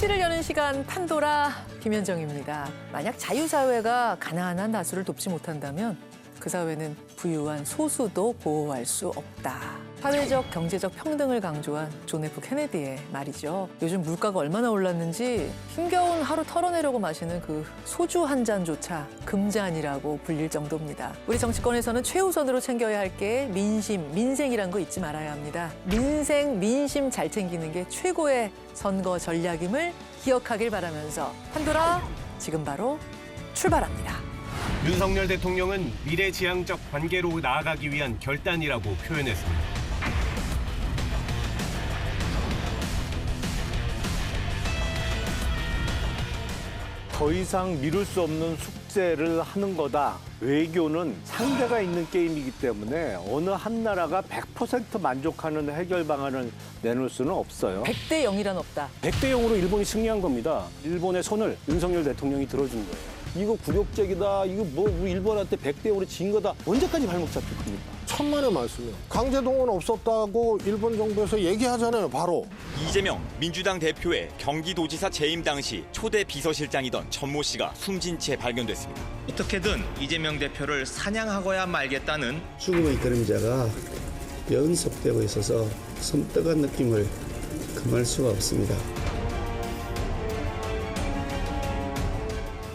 쪽지를 여는 시간 판도라 김현정입니다. 만약 자유사회가 가난한 다수를 돕지 못한다면 그 사회는 부유한 소수도 보호할 수 없다. 사회적, 경제적 평등을 강조한 존 F 케네디의 말이죠. 요즘 물가가 얼마나 올랐는지 힘겨운 하루 털어내려고 마시는 그 소주 한 잔조차 금잔이라고 불릴 정도입니다. 우리 정치권에서는 최우선으로 챙겨야 할 게 민심, 민생이란 거 잊지 말아야 합니다. 민생, 민심 잘 챙기는 게 최고의 선거 전략임을 기억하길 바라면서 판도라 지금 바로 출발합니다. 윤석열 대통령은 미래지향적 관계로 나아가기 위한 결단이라고 표현했습니다. 더 이상 미룰 수 없는 숙제를 하는 거다. 외교는 상대가 있는 게임이기 때문에 어느 한 나라가 100% 만족하는 해결 방안을 내놓을 수는 없어요. 100대 0이란 없다. 100대 0으로 일본이 승리한 겁니다. 일본의 손을 윤석열 대통령이 들어준 거예요. 이거 굴욕적이다. 이거 뭐 우리 일본한테 100대 0으로 진 거다. 언제까지 발목 잡힐 겁니까? 천만의 말씀이에요. 강제동원 없었다고 일본 정부에서 얘기하잖아요, 바로. 이재명 민주당 대표의 경기도지사 재임 당시 초대 비서실장이던 전모 씨가 숨진 채 발견됐습니다. 어떻게든 이재명 대표를 사냥하고야 말겠다는 죽음의 그림자가 연속되고 있어서 섬뜩한 느낌을 금할 수가 없습니다.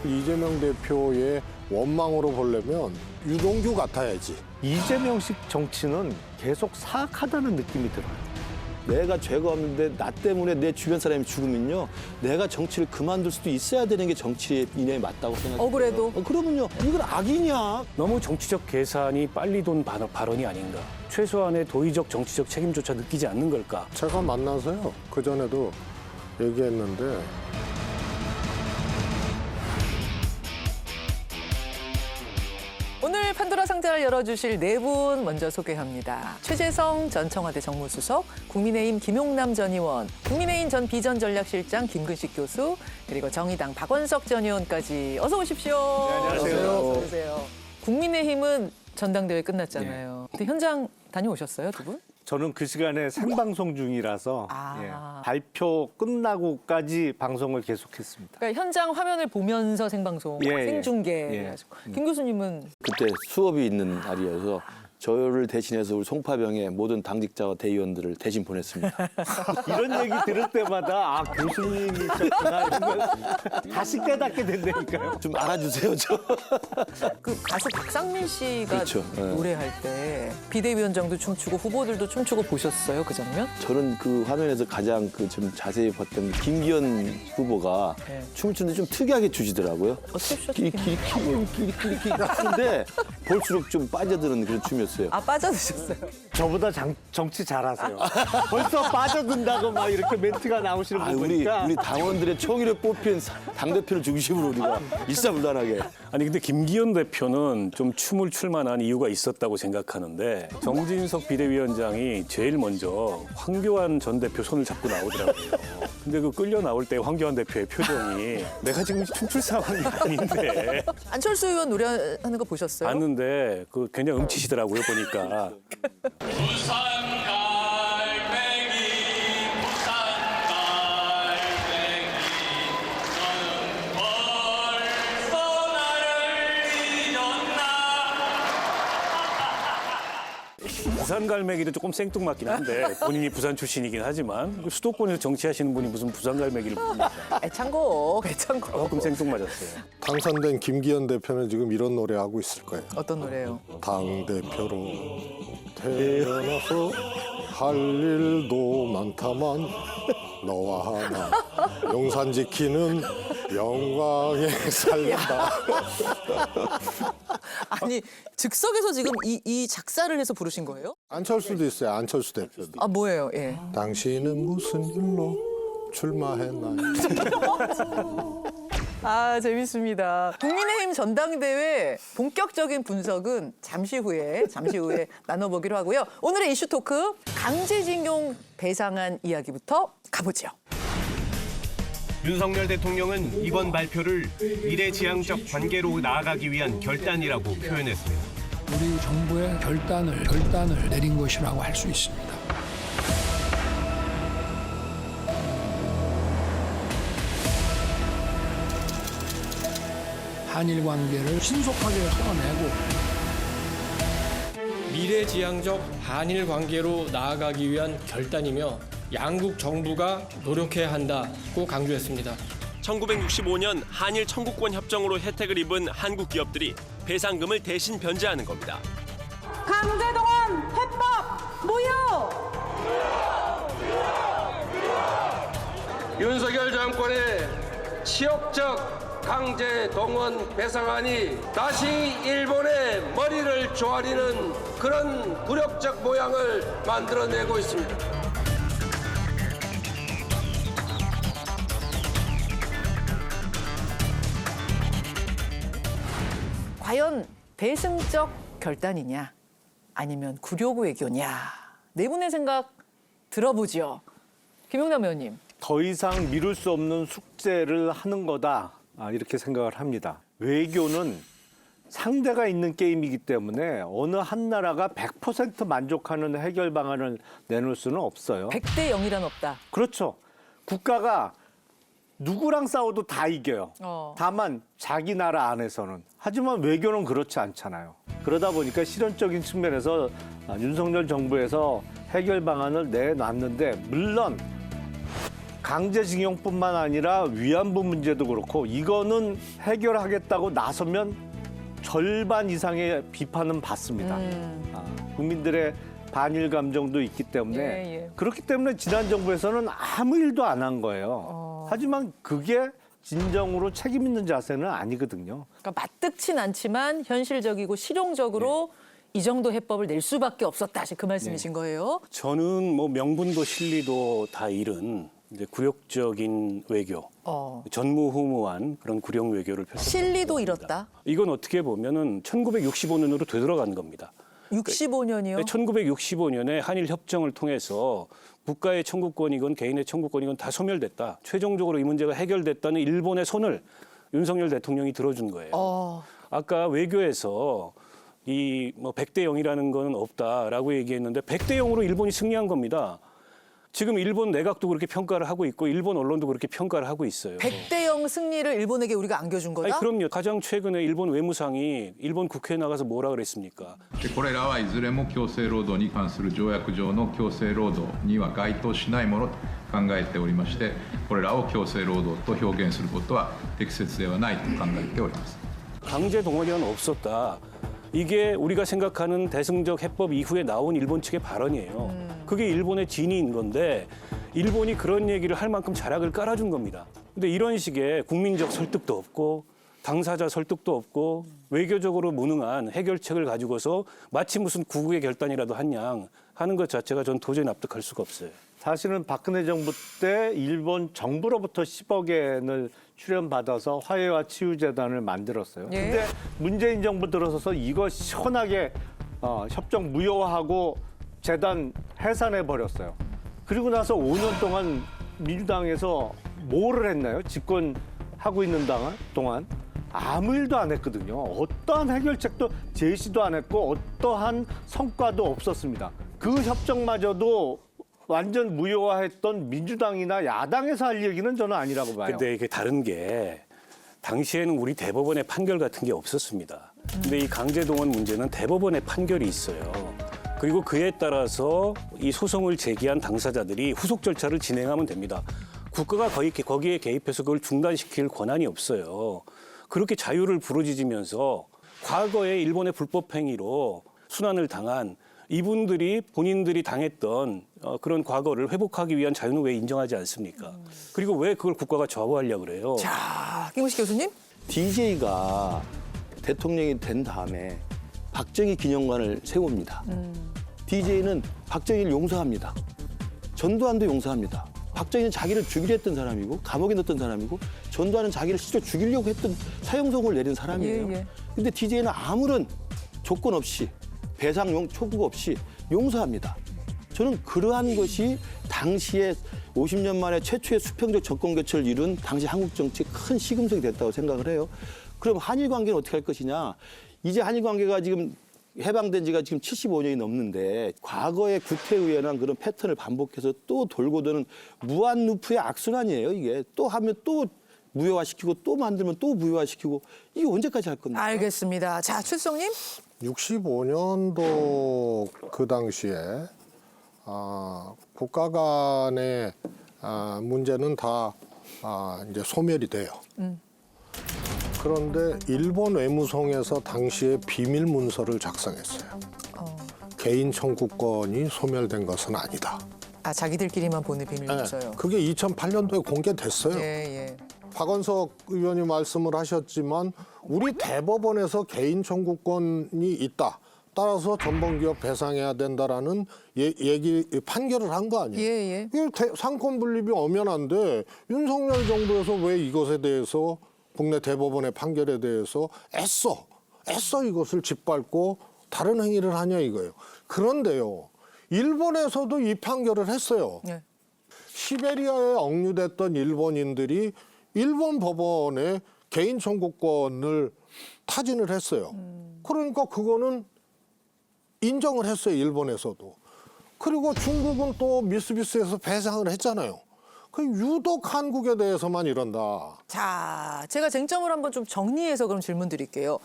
이재명 대표의 원망으로 보려면 유동규 같아야지. 이재명식 정치는 계속 사악하다는 느낌이 들어요. 내가 죄가 없는데 나 때문에 내 주변 사람이 죽으면요. 내가 정치를 그만둘 수도 있어야 되는 게 정치인에 맞다고 생각해요. 억울해도? 그러면요. 이건 악이냐. 너무 정치적 계산이 빨리 돈 발언이 아닌가. 최소한의 도의적 정치적 책임조차 느끼지 않는 걸까. 제가 만나서요, 그전에도 얘기했는데 오늘 판도라 상자를 열어주실 네 분 먼저 소개합니다. 최재성 전 청와대 정무수석, 국민의힘 김용남 전 의원, 국민의힘 전 비전전략실장 김근식 교수, 그리고 정의당 박원석 전 의원까지 어서 오십시오. 네, 안녕하세요. 어서 오세요. 국민의힘은 전당대회 끝났잖아요. 근데 현장 다녀오셨어요, 두 분? 저는 그 시간에 생방송 중이라서 발표 끝나고까지 방송을 계속했습니다. 그러니까 현장 화면을 보면서 생방송, 생중계. 김 교수님은 그때 수업이 있는 날이어서 저를 대신해서 우리 송파병의 모든 당직자와 대의원들을 대신 보냈습니다. 이런 얘기 들을 때마다 아 교수님이셨구나 이런 걸 다시 깨닫게 된다니까요. 좀 알아주세요, 저. 그 가수 박상민 씨가 그렇죠. 노래할 때 비대위원장도 춤추고 후보들도 춤추고 보셨어요, 그 장면? 저는 그 화면에서 가장 좀 자세히 봤던 김기현 후보가 춤을 추는데 좀 특이하게 추시더라고요. 어떻게 추셨어요? 끼리끼리 하는데 볼수록 좀 빠져드는 그런 춤이었어요. 아, 빠져드셨어요. 저보다 정치 잘하세요. 벌써 빠져든다고 막 이렇게 멘트가 나오시는 거 우리 보니까 당원들의 총의를 뽑힌 당대표를 중심으로 우리가 일사불란하게. 아니 근데 김기현 대표는 좀 춤을 출 만한 이유가 있었다고 생각하는데 정진석 비대위원장이 제일 먼저 황교안 전 대표 손을 잡고 나오더라고요. 근데 그 끌려 나올 때 황교안 대표의 표정이 내가 지금 춤출 상황이 아닌데. 안철수 의원 노래하는 거 보셨어요? 봤는데 그 굉장히 음치시더라고요 보니까. 부산 갈매기도 조금 생뚱맞긴 한데 본인이 부산 출신이긴 하지만 수도권에서 정치하시는 분이 무슨 부산 갈매기를 부릅니까? 애창곡. 조금 생뚱맞았어요. 당선된 김기현 대표는 지금 이런 노래 하고 있을 거예요. 어떤 노래요? 당대표로 태어나서 할 일도 많다만 너와 하나 용산 지키는 영광에 살다. 아니, 즉석에서 지금 이 작사를 해서 부르신 거예요? 안철수도 있어요, 안철수 대표도. 아, 뭐예요? 예. 당신은 무슨 일로 출마했나요? 아, 재밌습니다. 국민의힘 전당대회 본격적인 분석은 잠시 후에 나눠보기로 하고요. 오늘의 이슈 토크, 강제징용 배상안 이야기부터 가보죠. 윤석열 대통령은 이번 발표를 미래지향적 관계로 나아가기 위한 결단이라고 표현했습니다. 우리 정부의 결단을 내린 것이라고 할 수 있습니다. 한일 관계를 신속하게 풀어내고 미래지향적 한일 관계로 나아가기 위한 결단이며 양국 정부가 노력해야 한다고 강조했습니다. 1965년 한일 청구권 협정으로 혜택을 입은 한국 기업들이 배상금을 대신 변제하는 겁니다. 강제동원 해법 무효! 윤석열 정권의 치욕적 강제 동원 배상안이 다시 일본의 머리를 조아리는 그런 굴욕적 모양을 만들어내고 있습니다. 과연 대승적 결단이냐 아니면 굴욕 외교냐 네 분의 생각 들어보죠. 김용남 의원님. 더 이상 미룰 수 없는 숙제를 하는 거다 이렇게 생각을 합니다. 외교는 상대가 있는 게임이기 때문에 어느 한 나라가 100% 만족하는 해결 방안을 내놓을 수는 없어요. 100대 0이란 없다. 그렇죠. 국가가 누구랑 싸워도 다 이겨요. 다만 자기 나라 안에서는. 하지만 외교는 그렇지 않잖아요. 그러다 보니까 실현적인 측면에서 윤석열 정부에서 해결 방안을 내놨는데 물론 강제징용뿐만 아니라 위안부 문제도 그렇고 이거는 해결하겠다고 나서면 절반 이상의 비판은 받습니다. 국민들의 반일 감정도 있기 때문에 그렇기 때문에 지난 정부에서는 아무 일도 안 한 거예요. 하지만 그게 진정으로 책임 있는 자세는 아니거든요. 그러니까 맞득진 않지만 현실적이고 실용적으로 이 정도 해법을 낼 수밖에 없었다. 그 말씀이신 거예요. 저는 뭐 명분도 실리도 다 잃은 이제 굴욕적인 외교, 전무후무한 그런 굴욕 외교를 펼쳤습니다. 실리도 잃었다. 이건 어떻게 보면은 1965년으로 되돌아간 겁니다. 65년이요? 1965년에 한일 협정을 통해서 국가의 청구권이건 개인의 청구권이건 다 소멸됐다. 최종적으로 이 문제가 해결됐다는 일본의 손을 윤석열 대통령이 들어준 거예요. 아까 외교에서 이 뭐 100대 0이라는 건 없다라고 얘기했는데 100대 0으로 일본이 승리한 겁니다. 지금 일본 내각도 그렇게 평가를 하고 있고 일본 언론도 그렇게 평가를 하고 있어요. 100대 0 승리를 일본에게 우리가 안겨준 거다? 아니, 그럼요. 가장 최근에 일본 외무상이 일본 국회에 나가서 뭐라 그랬습니까? これらはいずれも強制労働に関する条約上の強制労働には該当しないものと考えておりまして、これらを強制労働と表現することは適切ではないと考えております。 강제 동원이란 없었다. 이게 우리가 생각하는 대승적 해법 이후에 나온 일본 측의 발언이에요. 그게 일본의 진위인 건데 일본이 그런 얘기를 할 만큼 자락을 깔아준 겁니다. 근데 이런 식의 국민적 설득도 없고 당사자 설득도 없고 외교적으로 무능한 해결책을 가지고서 마치 무슨 구국의 결단이라도 한 양 하는 것 자체가 전 도저히 납득할 수가 없어요. 사실은 박근혜 정부 때 일본 정부로부터 10억 엔을 출연받아서 화해와 치유재단을 만들었어요. 근데 문재인 정부 들어서서 이거 시원하게 협정 무효화하고 재단 해산해 버렸어요. 그리고 나서 5년 동안 민주당에서 뭐를 했나요? 집권하고 있는 동안 아무 일도 안 했거든요. 어떠한 해결책도 제시도 안 했고 어떠한 성과도 없었습니다. 그 협정마저도 완전 무효화했던 민주당이나 야당에서 할 얘기는 저는 아니라고 봐요. 근데 이게 다른 게 당시에는 우리 대법원의 판결 같은 게 없었습니다. 근데 이 강제동원 문제는 대법원의 판결이 있어요. 그리고 그에 따라서 이 소송을 제기한 당사자들이 후속 절차를 진행하면 됩니다. 국가가 거기에 개입해서 그걸 중단시킬 권한이 없어요. 그렇게 자유를 부르짖으면서 과거에 일본의 불법 행위로 순환을 당한 이분들이 본인들이 당했던 그런 과거를 회복하기 위한 자유는 왜 인정하지 않습니까? 그리고 왜 그걸 국가가 좌우하려고 그래요? 자, 김우식 교수님. DJ가 대통령이 된 다음에 박정희 기념관을 세웁니다. DJ는 박정희를 용서합니다. 전두환도 용서합니다. 박정희는 자기를 죽이려 했던 사람이고 감옥에 넣었던 사람이고 전두환은 자기를 실제로 죽이려고 했던 사형선고를 내린 사람이에요. 근데 DJ는 아무런 조건 없이 배상 초구 없이 용서합니다. 저는 그러한 것이 당시에 50년 만에 최초의 수평적 정권 교체를 이룬 당시 한국 정치의 큰 시금석이 됐다고 생각을 해요. 그럼 한일 관계는 어떻게 할 것이냐? 이제 한일 관계가 지금 해방된 지가 지금 75년이 넘는데 과거의 구태의연한 그런 패턴을 반복해서 또 돌고 도는 무한 루프의 악순환이에요. 이게 또 하면 또 무효화시키고 또 만들면 또 무효화시키고 이게 언제까지 할 겁니까? 알겠습니다. 자, 출석님. 65년도 그 당시에 국가 간의 문제는 다 이제 소멸이 돼요. 그런데 일본 외무성에서 당시에 비밀 문서를 작성했어요. 개인 청구권이 소멸된 것은 아니다. 아, 자기들끼리만 보는 비밀 문서요. 그게 2008년도에 공개됐어요. 예. 박원석 의원이 말씀을 하셨지만 우리 대법원에서 개인 청구권이 있다. 따라서 전범기업 배상해야 된다라는 판결을 한 거 아니에요. 예. 이게 상권 분립이 엄연한데 윤석열 정부에서 왜 이것에 대해서 국내 대법원의 판결에 대해서 애써 이것을 짓밟고 다른 행위를 하냐 이거예요. 그런데요. 일본에서도 이 판결을 했어요. 예. 시베리아에 억류됐던 일본인들이 일본 법원에 개인 청구권을 타진을 했어요. 그러니까 그거는 인정을 했어요. 일본에서도. 그리고 중국은 또 미쓰비시에서 배상을 했잖아요. 그 유독 한국에 대해서만 이런다. 자, 제가 쟁점을 한번 좀 정리해서 그럼 질문 드릴게요.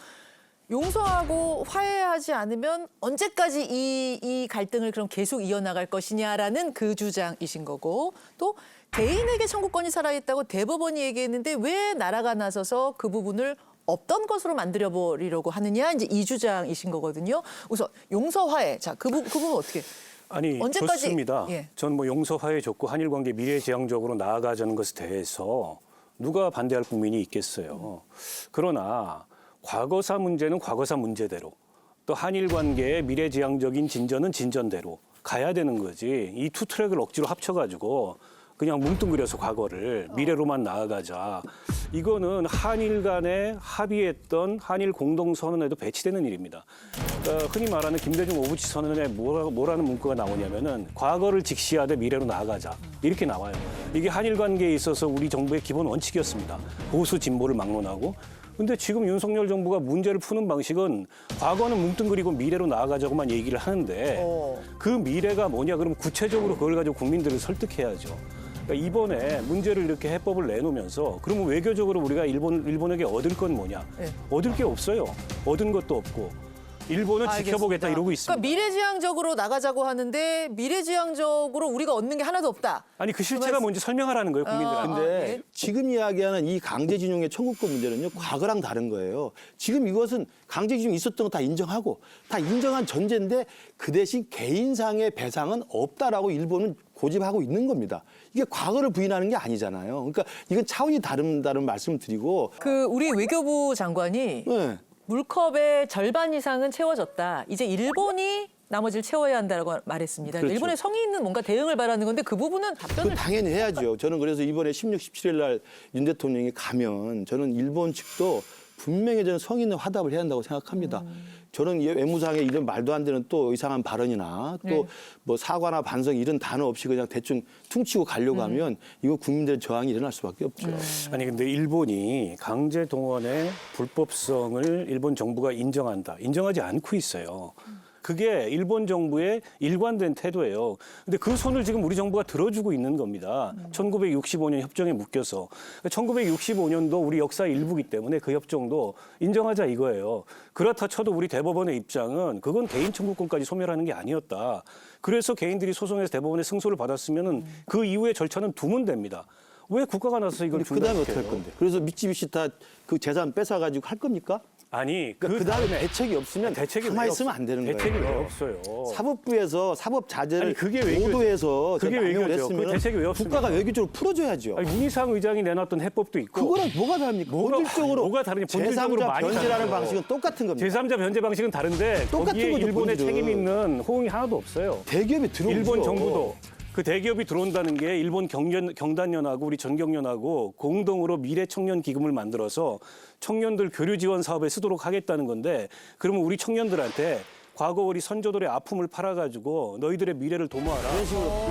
용서하고 화해하지 않으면 언제까지 이 갈등을 그럼 계속 이어나갈 것이냐라는 그 주장이신 거고, 또 개인에게 청구권이 살아있다고 대법원이 얘기했는데 왜 나라가 나서서 그 부분을 없던 것으로 만들어버리려고 하느냐, 이제 이 주장이신 거거든요. 우선 용서 화해, 자, 그 부분 어떻게? 아니, 언제까지? 좋습니다. 예. 전 뭐 용서 화해 좋고 한일 관계 미래지향적으로 나아가자는 것에 대해서 누가 반대할 국민이 있겠어요. 그러나 과거사 문제는 과거사 문제대로, 또 한일 관계의 미래지향적인 진전은 진전대로 가야 되는 거지. 이 투 트랙을 억지로 합쳐가지고 그냥 뭉뚱그려서 과거를 미래로만 나아가자. 이거는 한일 간에 합의했던 한일 공동선언에도 배치되는 일입니다. 그러니까 흔히 말하는 김대중 오부치 선언에 뭐라는 문구가 나오냐면은 과거를 직시하되 미래로 나아가자. 이렇게 나와요. 이게 한일 관계에 있어서 우리 정부의 기본 원칙이었습니다. 보수 진보를 막론하고. 근데 지금 윤석열 정부가 문제를 푸는 방식은 과거는 뭉뚱그리고 미래로 나아가자고만 얘기를 하는데 그 미래가 뭐냐 그러면 구체적으로 그걸 가지고 국민들을 설득해야죠. 그러니까 이번에 문제를 이렇게 해법을 내놓으면서 그러면 외교적으로 우리가 일본에게 얻을 건 뭐냐? 얻을 게 없어요. 얻은 것도 없고. 일본은 지켜보겠다 이러고 있습니다. 그러니까 미래지향적으로 나가자고 하는데 미래지향적으로 우리가 얻는 게 하나도 없다. 아니 그 실체가 뭔지 설명하라는 거예요, 국민들한테. 근데 지금 이야기하는 이 강제징용의 청구권 문제는요, 과거랑 다른 거예요. 지금 이것은 강제징용이 있었던 거 다 인정하고 다 인정한 전제인데 그 대신 개인상의 배상은 없다라고 일본은 고집하고 있는 겁니다. 이게 과거를 부인하는 게 아니잖아요. 그러니까 이건 차원이 다른 말씀을 드리고. 그 우리 외교부 장관이 네. 물컵의 절반 이상은 채워졌다. 이제 일본이 나머지를 채워야 한다고 말했습니다. 그렇죠. 일본의 성의 있는 뭔가 대응을 바라는 건데 그 부분은 답변을 당연히 해야죠. 저는 그래서 이번에 16, 17일 날 윤 대통령이 가면 저는 일본 측도 분명히 저는 성의 있는 화답을 해야 한다고 생각합니다. 저는 외무상에 이런 말도 안 되는 또 이상한 발언이나 또 뭐 사과나 반성 이런 단어 없이 그냥 대충 퉁치고 가려고 하면 이거 국민들의 저항이 일어날 수밖에 없죠. 아니 근데 일본이 강제 동원의 불법성을 일본 정부가 인정하지 않고 있어요. 그게 일본 정부의 일관된 태도예요. 근데 그 손을 지금 우리 정부가 들어주고 있는 겁니다. 1965년 협정에 묶여서. 1965년도 우리 역사의 일부이기 때문에 그 협정도 인정하자 이거예요. 그렇다 쳐도 우리 대법원의 입장은 그건 개인 청구권까지 소멸하는 게 아니었다. 그래서 개인들이 소송해서 대법원에 승소를 받았으면은 그 이후의 절차는 두면 됩니다. 왜 국가가 나서서 이걸 그다음에 중단시켜요? 어떻게 할 건데? 그래서 미쓰비시 다 그 재산 뺏어가지고 할 겁니까? 아니 그 다음에 대책이 없으면 가만히 있으면 안 되는 거예요. 대책이 왜 없어요? 사법부에서 사법 자재를 아니, 그게 외교죠. 보도해서 그게 외교죠. 그 대책이 왜 없습니까? 국가가 외교적으로 풀어줘야죠. 아니, 문희상 의장이 내놨던 해법도 있고 그거랑 뭐가 다릅니까? 본질적으로 뭐가 다르냐? 본질적으로 제3자 많이 변제라는 다르죠. 방식은 똑같은 겁니다. 제3자 변제 방식은 다른데 똑같은 거기에 거죠, 일본의 본질은. 책임 있는 호응이 하나도 없어요. 대기업이 들어오죠. 일본 정부도. 그 대기업이 들어온다는 게 일본 경단련하고 우리 전경련하고 공동으로 미래 청년 기금을 만들어서 청년들 교류 지원 사업에 쓰도록 하겠다는 건데 그러면 우리 청년들한테 과거 우리 선조들의 아픔을 팔아가지고 너희들의 미래를 도모하라.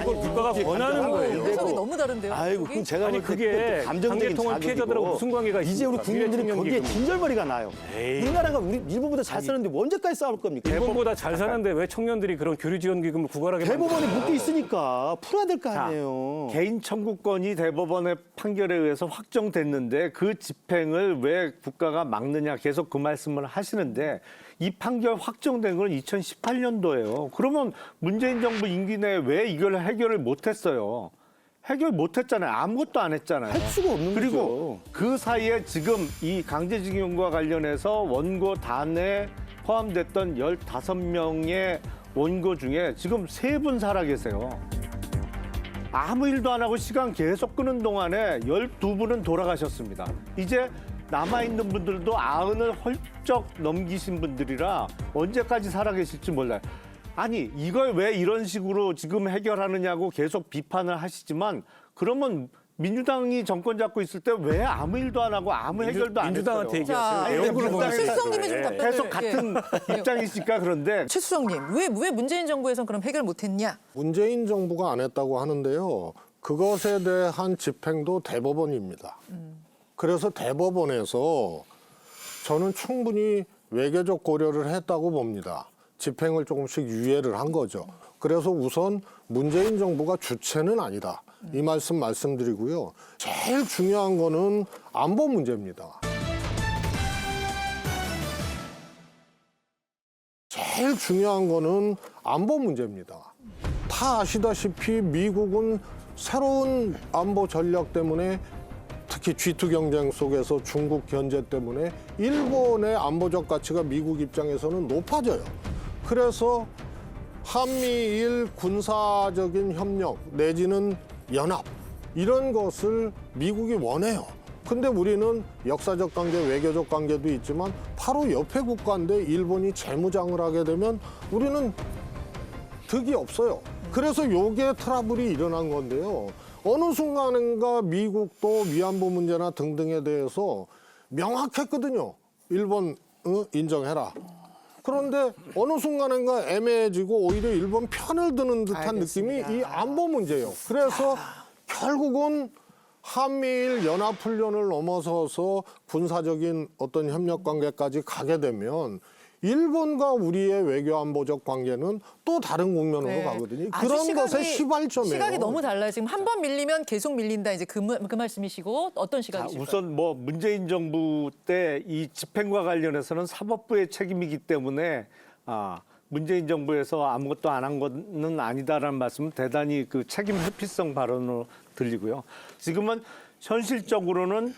이걸 국가가 권하는 거예요. 해석이 너무 다른데요. 아이고, 그럼 제가 아니, 볼 때 그게 감정적인 강제통일 피해자들하고 무슨 관계가 이제 우리 있습니까? 국민들이 미래 거기에 청년 진절머리가 나요. 에이. 우리나라가 우리 일본보다 잘 사는데 언제까지 싸울 겁니까? 일본보다 잘 사는데 왜 청년들이 그런 교류지원기금을 구걸하게 대법원에 묶여 있으니까 풀어야 될 거 아니에요. 개인 청구권이 대법원의 판결에 의해서 확정됐는데 그 집행을 왜 국가가 막느냐 계속 그 말씀을 하시는데 이 판결 확정된 건 2018년도예요. 그러면 문재인 정부 임기 내에 왜 이걸 해결을 못했어요? 해결 못했잖아요. 아무것도 안 했잖아요. 할 수가 없는 그리고 거죠. 그 사이에 지금 이 강제징용과 관련해서 원고 단에 포함됐던 15명의 원고 중에 지금 3분 살아계세요. 아무 일도 안 하고 시간 계속 끄는 동안에 12분은 돌아가셨습니다. 이제 남아있는 분들도 90을 훌쩍 넘기신 분들이라 언제까지 살아계실지 몰라요. 아니 이걸 왜 이런 식으로 지금 해결하느냐고 계속 비판을 하시지만 그러면 민주당이 정권 잡고 있을 때 왜 아무 일도 안 하고 아무 해결도 안 했어요? 민주당한테 얘기하세요. 내용으로 보면 최수정님이 좀 답변을 계속 같은 입장이시니까 그런데 최수정님, 왜 문재인 정부에선 그럼 해결 못했냐? 문재인 정부가 안 했다고 하는데요. 그것에 대한 집행도 대법원입니다. 그래서 대법원에서 저는 충분히 외교적 고려를 했다고 봅니다. 집행을 조금씩 유예를 한 거죠. 그래서 우선 문재인 정부가 주체는 아니다. 이 말씀드리고요. 제일 중요한 거는 안보 문제입니다. 제일 중요한 거는 안보 문제입니다. 다 아시다시피 미국은 새로운 안보 전략 때문에 특히 G2 경쟁 속에서 중국 견제 때문에 일본의 안보적 가치가 미국 입장에서는 높아져요. 그래서 한미일 군사적인 협력 내지는 연합 이런 것을 미국이 원해요. 근데 우리는 역사적 관계, 외교적 관계도 있지만 바로 옆에 국가인데 일본이 재무장을 하게 되면 우리는 득이 없어요. 그래서 요게 트러블이 일어난 건데요. 어느 순간인가 미국도 위안부 문제나 등등에 대해서 명확했거든요. 일본 인정해라. 그런데 어느 순간인가 애매해지고 오히려 일본 편을 드는 듯한 알겠습니다. 느낌이 이 안보 문제예요. 그래서 결국은 한미일 연합훈련을 넘어서서 군사적인 어떤 협력 관계까지 가게 되면 일본과 우리의 외교 안보적 관계는 또 다른 국면으로 가거든요. 그런 것의 시발점이에요. 시각이 너무 달라요. 지금 한 번 밀리면 계속 밀린다. 이제 그 말씀이시고 어떤 시각이실까요? 우선 뭐 문재인 정부 때 이 집행과 관련해서는 사법부의 책임이기 때문에 문재인 정부에서 아무것도 안 한 것은 아니다라는 말씀은 대단히 그 책임 회피성 발언으로 들리고요. 지금은 현실적으로는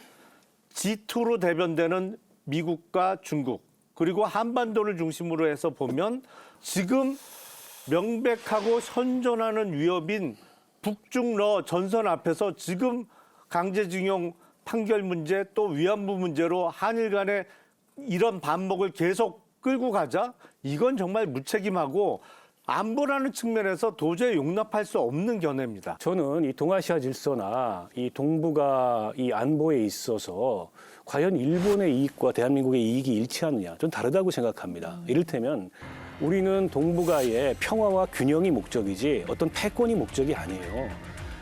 G2로 대변되는 미국과 중국 그리고 한반도를 중심으로 해서 보면 지금 명백하고 현존하는 위협인 북중러 전선 앞에서 지금 강제징용 판결 문제 또 위안부 문제로 한일 간에 이런 반목을 계속 끌고 가자? 이건 정말 무책임하고 안보라는 측면에서 도저히 용납할 수 없는 견해입니다. 저는 이 동아시아 질서나 이 동북아 이 안보에 있어서 과연 일본의 이익과 대한민국의 이익이 일치하느냐, 좀 다르다고 생각합니다. 이를테면 우리는 동북아의 평화와 균형이 목적이지 어떤 패권이 목적이 아니에요.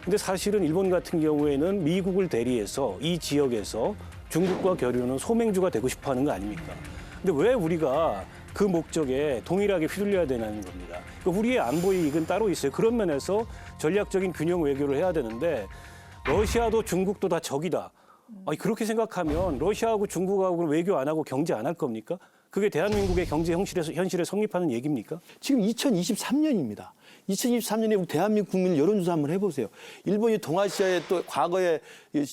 근데 사실은 일본 같은 경우에는 미국을 대리해서 이 지역에서 중국과 교류는 소맹주가 되고 싶어 하는 거 아닙니까? 근데 왜 우리가 그 목적에 동일하게 휘둘려야 되는 겁니다. 그러니까 우리의 안보의 이익은 따로 있어요. 그런 면에서 전략적인 균형 외교를 해야 되는데 러시아도 중국도 다 적이다. 아니, 그렇게 생각하면 러시아하고 중국하고 외교 안 하고 경제 안 할 겁니까? 그게 대한민국의 경제 현실에 성립하는 얘기입니까? 지금 2023년입니다. 2023년에 우리 대한민국 국민 여론조사 한번 해보세요. 일본이 동아시아에 또 과거에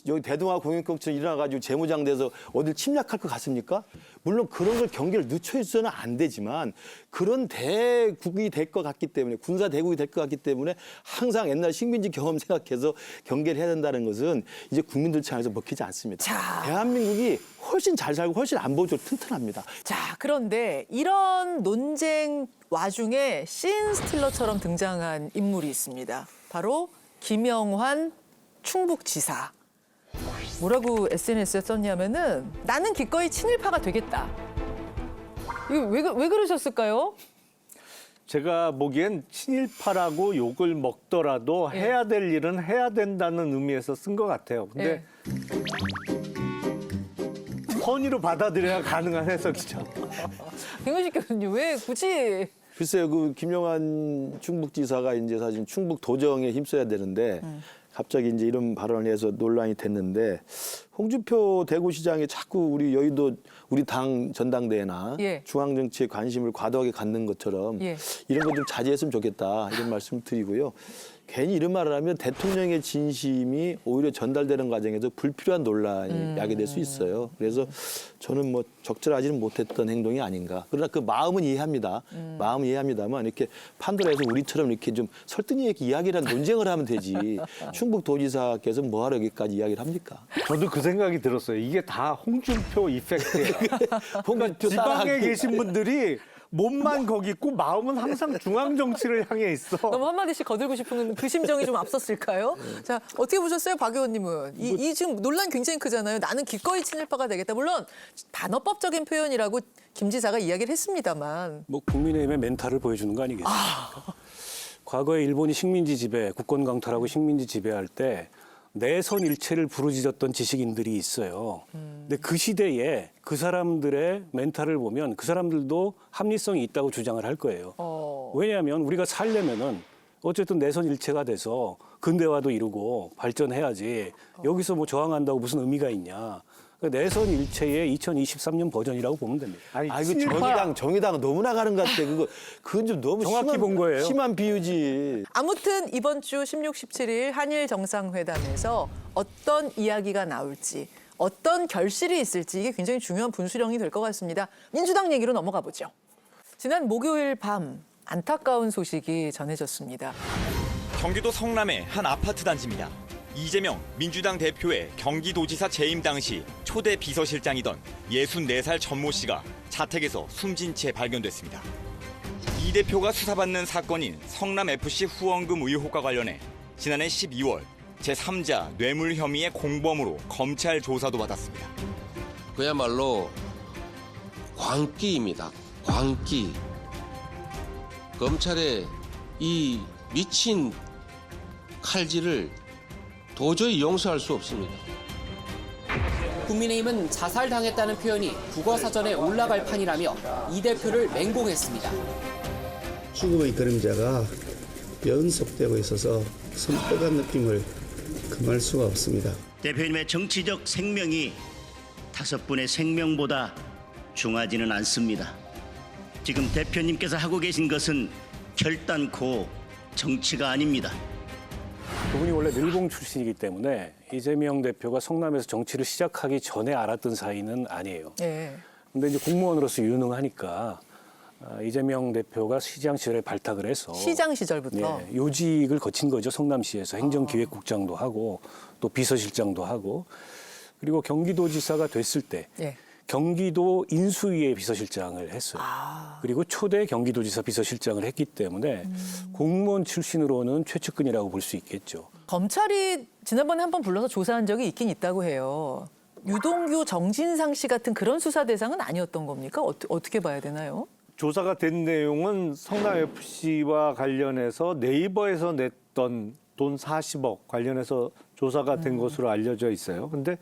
여기 대동아 공영권처럼 일어나가지고 재무장돼서 어딜 침략할 것 같습니까? 물론 그런 걸 경계를 늦춰서는 안 되지만 그런 대국이 될 것 같기 때문에 군사 대국이 될 것 같기 때문에 항상 옛날 식민지 경험 생각해서 경계를 해야 된다는 것은 이제 국민들 차에서 먹히지 않습니다. 대한민국이 훨씬 잘 살고 훨씬 안보적으로 튼튼합니다. 자, 그런데 이런 논쟁 와중에 씬 스틸러처럼 등장한 인물이 있습니다. 바로 김영환 충북지사. 뭐라고 SNS에 썼냐면은 나는 기꺼이 친일파가 되겠다. 이거 왜 그러셨을까요? 제가 보기엔 친일파라고 욕을 먹더라도 해야 될 일은 해야 된다는 의미에서 쓴 것 같아요. 근데 선의로 받아들여야 가능한 해석이죠. 김은식 교수님 왜 굳이 글쎄요, 그 김영환 충북지사가 이제 사실 충북 도정에 힘써야 되는데 갑자기 이제 이런 발언을 해서 논란이 됐는데 홍준표 대구시장이 자꾸 우리 여의도 우리 당 전당대회나 중앙 정치에 관심을 과도하게 갖는 것처럼 이런 거 좀 자제했으면 좋겠다 이런 말씀을 드리고요. 괜히 이런 말을 하면 대통령의 진심이 오히려 전달되는 과정에서 불필요한 논란이 야기될 수 있어요. 그래서 저는 뭐 적절하지는 못했던 행동이 아닌가. 그러나 그 마음은 이해합니다. 마음은 이해합니다만 이렇게 판도라에서 우리처럼 이렇게 좀 설득력 있게 이야기를 논쟁을 하면 되지. 충북도지사께서 뭐하러 여기까지 이야기를 합니까? 저도 그 생각이 들었어요. 이게 다 홍준표 이펙트예요. 홍준표 지방에 계신 분들이 몸만 거기 있고 마음은 항상 중앙 정치를 향해 있어. 너무 한마디씩 거들고 싶은 그 심정이 좀 앞섰을까요? 자, 어떻게 보셨어요, 박 의원님은? 이 지금 논란 굉장히 크잖아요. 나는 기꺼이 친일파가 되겠다. 물론 단어법적인 표현이라고 김 지사가 이야기를 했습니다만. 뭐 국민의힘의 멘탈을 보여주는 거 아니겠습니까? 과거에 일본이 식민지 지배, 국권 강탈하고 식민지 지배할 때 내선 일체를 부르짖었던 지식인들이 있어요. 근데 그 시대에 그 사람들의 멘탈을 보면 그 사람들도 합리성이 있다고 주장을 할 거예요. 왜냐하면 우리가 살려면은 어쨌든 내선 일체가 돼서 근대화도 이루고 발전해야지 여기서 뭐 저항한다고 무슨 의미가 있냐. 내선 일체의 2023년 버전이라고 보면 됩니다. 이거 정의당 너무 나가는 것 같아. 그건 좀 너무 정확히 본 거예요. 심한 비유지. 아무튼 이번 주 16, 17일 한일 정상회담에서 어떤 이야기가 나올지 어떤 결실이 있을지 이게 굉장히 중요한 분수령이 될 것 같습니다. 민주당 얘기로 넘어가 보죠. 지난 목요일 밤 안타까운 소식이 전해졌습니다. 경기도 성남의 한 아파트 단지입니다. 이재명 민주당 대표의 경기도지사 재임 당시 초대 비서실장이던 64살 전모 씨가 자택에서 숨진 채 발견됐습니다. 이 대표가 수사받는 사건인 성남FC 후원금 의혹과 관련해 지난해 12월 제3자 뇌물 혐의의 공범으로 검찰 조사도 받았습니다. 그야말로 광기입니다. 광기. 검찰의 이 미친 칼질을 도저히 용서할 수 없습니다. 국민의힘은 자살당했다는 표현이 국어사전에 올라갈 판이라며 이 대표를 맹공했습니다. 죽음의 그림자가 연속되고 있어서 섬뜩한 느낌을 금할 수가 없습니다. 대표님의 정치적 생명이 5분의 생명보다 중하지는 않습니다. 지금 대표님께서 하고 계신 것은 결단코 정치가 아닙니다. 그분이 원래 늘공 출신이기 때문에 이재명 대표가 성남에서 정치를 시작하기 전에 알았던 사이는 아니에요. 근데 이제 공무원으로서 유능하니까 이재명 대표가 시장 시절에 발탁을 해서 시장 시절부터 요직을 거친 거죠. 성남시에서 행정기획국장도 하고 또 비서실장도 하고 그리고 경기도지사가 됐을 때 경기도 인수위의 비서실장을 했어요. 그리고 초대 경기도지사 비서실장을 했기 때문에 공무원 출신으로는 최측근이라고 볼 수 있겠죠. 검찰이 지난번에 한번 불러서 조사한 적이 있긴 있다고 해요. 유동규, 정진상 씨 같은 그런 수사 대상은 아니었던 겁니까? 어떻게 봐야 되나요? 조사가 된 내용은 성남FC와 관련해서 네이버에서 냈던 돈 40억 관련해서 조사가 된 것으로 알려져 있어요. 근데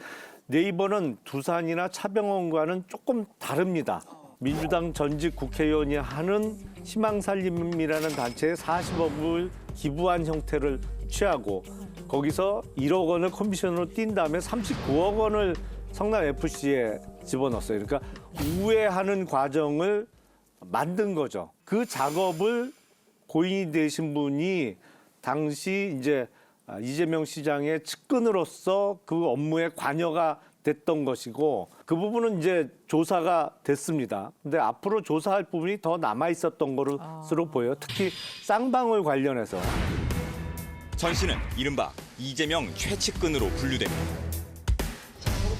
네이버는 두산이나 차병원과는 조금 다릅니다. 민주당 전직 국회의원이 하는 희망살림이라는 단체에 40억을 기부한 형태를 취하고 거기서 1억 원을 커미션으로 띈 다음에 39억 원을 성남FC에 집어넣었어요. 그러니까 우회하는 과정을 만든 거죠. 그 작업을 고인이 되신 분이 당시 이제 이재명 시장의 측근으로서 그 업무에 관여가 됐던 것이고 그 부분은 이제 조사가 됐습니다. 근데 앞으로 조사할 부분이 더 남아 있었던 것으로 보여요. 특히 쌍방울 관련해서. 전 씨는 이른바 이재명 최측근으로 분류됩니다.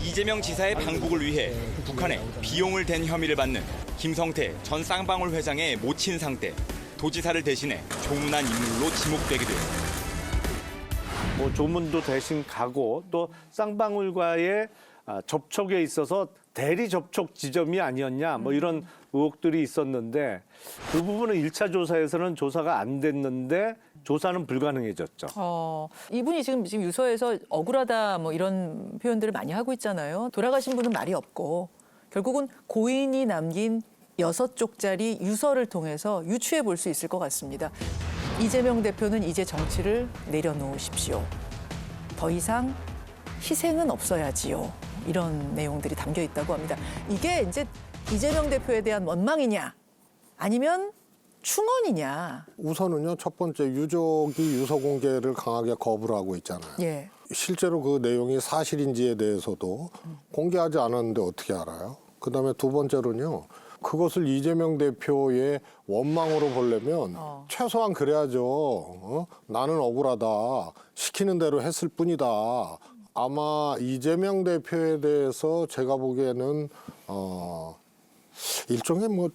이재명 지사의 방북을 위해 북한에 비용을 댄 혐의를 받는 김성태 전 쌍방울 회장의 모친 상태 도지사를 대신해 조문한 인물로 지목되기도 했습니다. 뭐 조문도 대신 가고 또 쌍방울과의 접촉에 있어서 대리 접촉 지점이 아니었냐 뭐 이런 의혹들이 있었는데 그 부분은 1차 조사에서는 조사가 안 됐는데 조사는 불가능해졌죠. 이분이 지금 유서에서 억울하다 뭐 이런 표현들을 많이 하고 있잖아요. 돌아가신 분은 말이 없고 결국은 고인이 남긴 6쪽짜리 유서를 통해서 유추해 볼 수 있을 것 같습니다. 이재명 대표는 이제 정치를 내려놓으십시오. 더 이상 희생은 없어야지요. 이런 내용들이 담겨 있다고 합니다. 이게 이제 이재명 대표에 대한 원망이냐 아니면 충언이냐. 우선은요, 첫 번째 유족이 유서 공개를 강하게 거부를 하고 있잖아요. 예. 실제로 그 내용이 사실인지에 대해서도 공개하지 않았는데 어떻게 알아요? 그다음에 두 번째로는요. 그것을 이재명 대표의 원망으로 보려면 최소한 그래야죠. 나는 억울하다. 시키는 대로 했을 뿐이다. 아마 이재명 대표에 대해서 제가 보기에는 일종의 뭐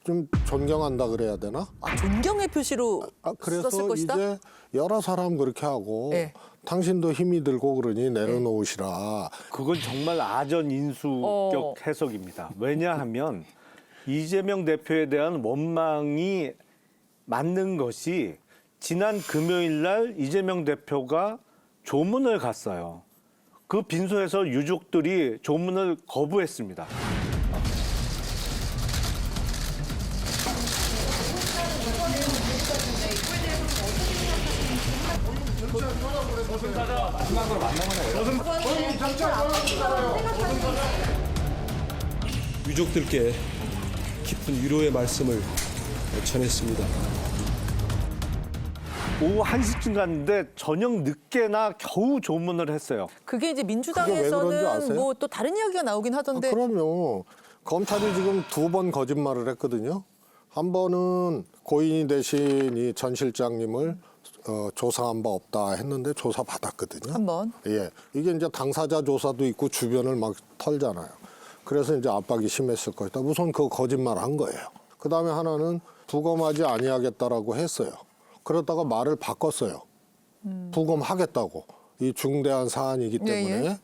좀 존경한다 그래야 되나? 존경의 표시로 그래서 썼을 것이다? 이제 여러 사람 그렇게 하고 네. 당신도 힘이 들고 그러니 내려놓으시라. 그건 정말 아전인수격 해석입니다. 왜냐하면 이재명 대표에 대한 원망이 맞는 것이 지난 금요일 날 이재명 대표가 조문을 갔어요. 그 빈소에서 유족들이 조문을 거부했습니다. 유족들께 깊은 위로의 말씀을 전했습니다. 오후 1시쯤 갔는데 저녁 늦게나 겨우 조문을 했어요. 그게 이제 그게 왜 그런지 민주당에서는 아세요? 뭐 또 다른 이야기가 나오긴 하던데. 그럼요. 검찰이 지금 2번 거짓말을 했거든요. 한 번은 고인이 되신 이 전 실장님을 조사한 바 없다 했는데 조사 받았거든요. 한 번. 예, 이게 이제 당사자 조사도 있고 주변을 막 털잖아요. 그래서 이제 압박이 심했을 것이다. 우선 그 거짓말 한 거예요. 그 다음에 하나는 부검하지 아니하겠다라고 했어요. 그러다가 말을 바꿨어요. 부검하겠다고. 이 중대한 사안이기 때문에. 예.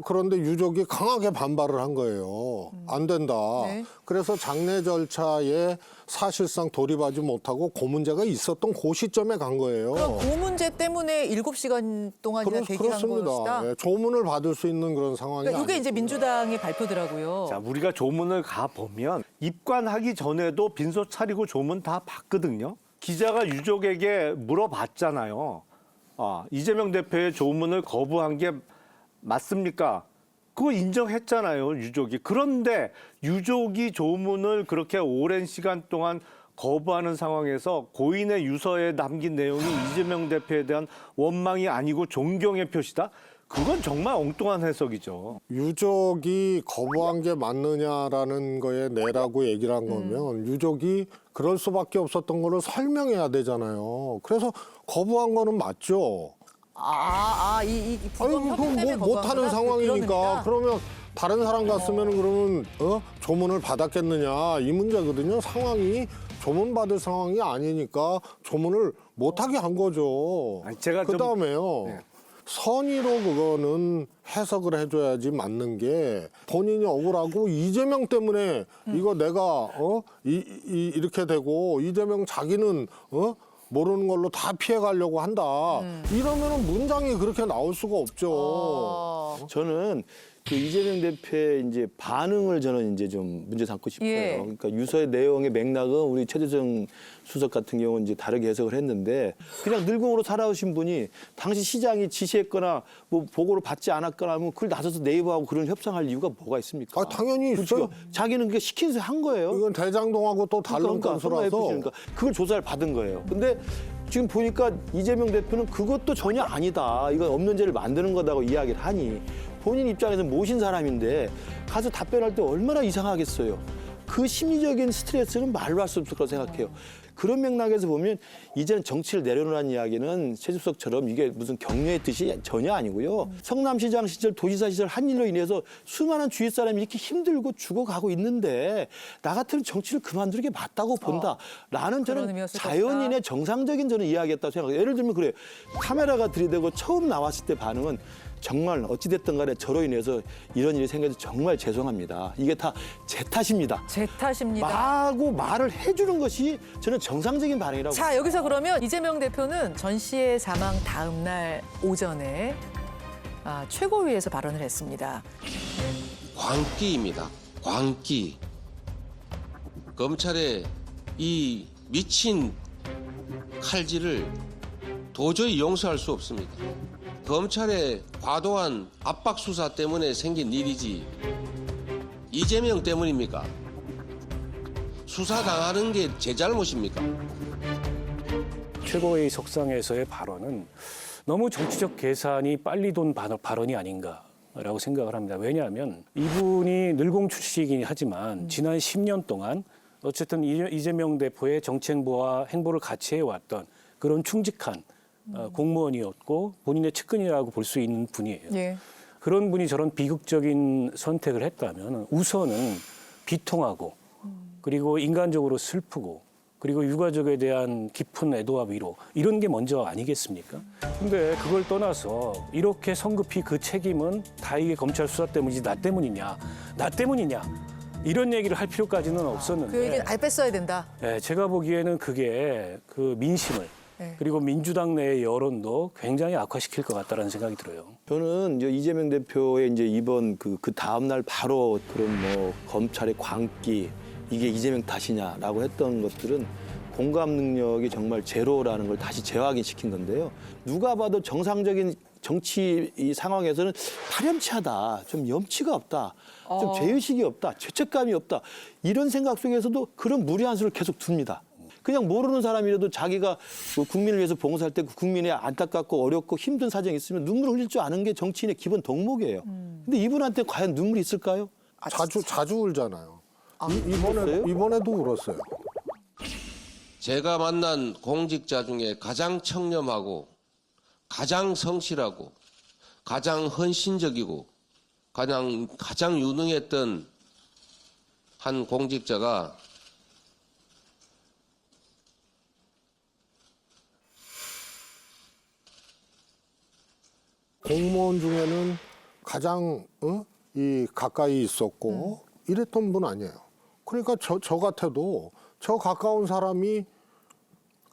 그런데 유족이 강하게 반발을 한 거예요. 안 된다. 네. 그래서 장례 절차에 사실상 돌입하지 못하고 그 문제가 있었던 그 시점에 간 거예요. 그럼 그 문제 때문에 7시간 동안이나 대기한 것이다. 예, 조문을 받을 수 있는 그런 상황이 그러니까 이게 아니에요. 이제 민주당의 발표더라고요. 자, 우리가 조문을 가보면 입관하기 전에도 빈소 차리고 조문 다 봤거든요. 기자가 유족에게 물어봤잖아요. 이재명 대표의 조문을 거부한 게 맞습니까? 그거 인정했잖아요, 유족이. 그런데 유족이 조문을 그렇게 오랜 시간 동안 거부하는 상황에서 고인의 유서에 남긴 내용이 이재명 대표에 대한 원망이 아니고 존경의 표시다? 그건 정말 엉뚱한 해석이죠. 유족이 거부한 게 맞느냐라는 거에 내라고 얘기를 한 거면 유족이 그럴 수밖에 없었던 거를 설명해야 되잖아요. 그래서 거부한 거는 맞죠. 이 부검 협의 때문에 뭐 못하는 상황이니까 그러면 다른 사람 갔으면 그러면 조문을 받았겠느냐 이 문제거든요. 상황이 조문 받을 상황이 아니니까 조문을 못하게 한 거죠. 제가 그 다음에요. 선의로 그거는 해석을 해줘야지 맞는 게 본인이 억울하고 이재명 때문에 이거 내가 이렇게 되고 이재명 자기는 모르는 걸로 다 피해가려고 한다. 이러면은 문장이 그렇게 나올 수가 없죠. 저는 그 이재명 대표의 이제 반응을 저는 이제 좀 문제 삼고 싶어요. 예. 그러니까 유서의 내용의 맥락은 우리 최재성 수석 같은 경우는 이제 다르게 해석을 했는데 그냥 늘공으로 살아오신 분이 당시 시장이 지시했거나 뭐 보고를 받지 않았거나 하면 그걸 나서서 네이버하고 그런 협상할 이유가 뭐가 있습니까? 당연히 있어요. 자기는 그게 시킨 대로 한 거예요. 이건 대장동하고 또 다른 건수라서 그러니까 그걸 조사를 받은 거예요. 근데 지금 보니까 이재명 대표는 그것도 전혀 아니다. 이건 없는 죄를 만드는 거다고 이야기를 하니 본인 입장에서는 모신 사람인데 가서 답변할 때 얼마나 이상하겠어요. 그 심리적인 스트레스는 말로 할 수 없을 거라고 생각해요. 그런 맥락에서 보면 이제는 정치를 내려놓으라는 이야기는 최주석처럼 이게 무슨 격려의 뜻이 전혀 아니고요. 성남시장 시절, 도지사 시절 한 일로 인해서 수많은 주위 사람이 이렇게 힘들고 죽어가고 있는데 나 같으면 정치를 그만두는 게 맞다고 본다라는 저는 자연인의 정상적인 저는 이야기였다고 생각해요. 예를 들면 그래요. 카메라가 들이대고 처음 나왔을 때 반응은 정말 어찌됐든 간에 저로 인해서 이런 일이 생겨서 정말 죄송합니다. 이게 다 제 탓입니다. 제 탓입니다. 하고 말을 해주는 것이 저는 정상적인 반응이라고. 자, 여기서 그러면 이재명 대표는 전 씨의 사망 다음 날 오전에 최고위에서 발언을 했습니다. 광기입니다. 광기. 검찰의 이 미친 칼질을 도저히 용서할 수 없습니다. 검찰의 과도한 압박 수사 때문에 생긴 일이지 이재명 때문입니까? 수사당하는 게 제 잘못입니까? 최고의 석상에서의 발언은 너무 정치적 계산이 빨리 돈 발언이 아닌가라고 생각을 합니다. 왜냐하면 이분이 늘공 출시이긴 하지만 지난 10년 동안 어쨌든 이재명 대표의 정치 행보와 행보를 같이 해왔던 그런 충직한 공무원이었고 본인의 측근이라고 볼 수 있는 분이에요. 예. 그런 분이 저런 비극적인 선택을 했다면 우선은 비통하고 그리고 인간적으로 슬프고 그리고 유가족에 대한 깊은 애도와 위로 이런 게 먼저 아니겠습니까? 근데 그걸 떠나서 이렇게 성급히 그 책임은 다 이게 검찰 수사 때문이지 나 때문이냐 이런 얘기를 할 필요까지는 없었는데 그 얘기는 아예 뺐어야 된다. 네, 제가 보기에는 그게 그 민심을 그리고 민주당 내의 여론도 굉장히 악화시킬 것 같다라는 생각이 들어요. 저는 이제 이재명 대표의 이제 이번 그 다음 날 바로 그런 뭐 검찰의 광기 이게 이재명 탓이냐라고 했던 것들은 공감 능력이 정말 제로라는 걸 다시 재확인시킨 건데요. 누가 봐도 정상적인 정치 이 상황에서는 파렴치하다, 좀 염치가 없다, 좀 죄의식이 없다, 죄책감이 없다 이런 생각 속에서도 그런 무리한 수를 계속 둡니다. 그냥 모르는 사람이라도 자기가 국민을 위해서 봉사할 때 국민의 안타깝고 어렵고 힘든 사정이 있으면 눈물 흘릴 줄 아는 게 정치인의 기본 덕목이에요. 근데 이분한테 과연 눈물이 있을까요? 자주 울잖아요. 이번에도 울었어요. 제가 만난 공직자 중에 가장 청렴하고 가장 성실하고 가장 헌신적이고 가장 유능했던 한 공직자가 공무원 중에는 가장 이 가까이 있었고 이랬던 분 아니에요. 그러니까 저 같아도 저 가까운 사람이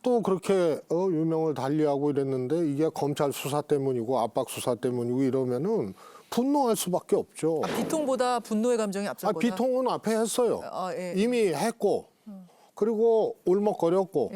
또 그렇게 유명을 달리하고 이랬는데 이게 검찰 수사 때문이고 압박 수사 때문이고 이러면은 분노할 수밖에 없죠. 비통보다 분노의 감정이 앞서거나. 비통은 앞에 했어요. 이미 했고 그리고 울먹거렸고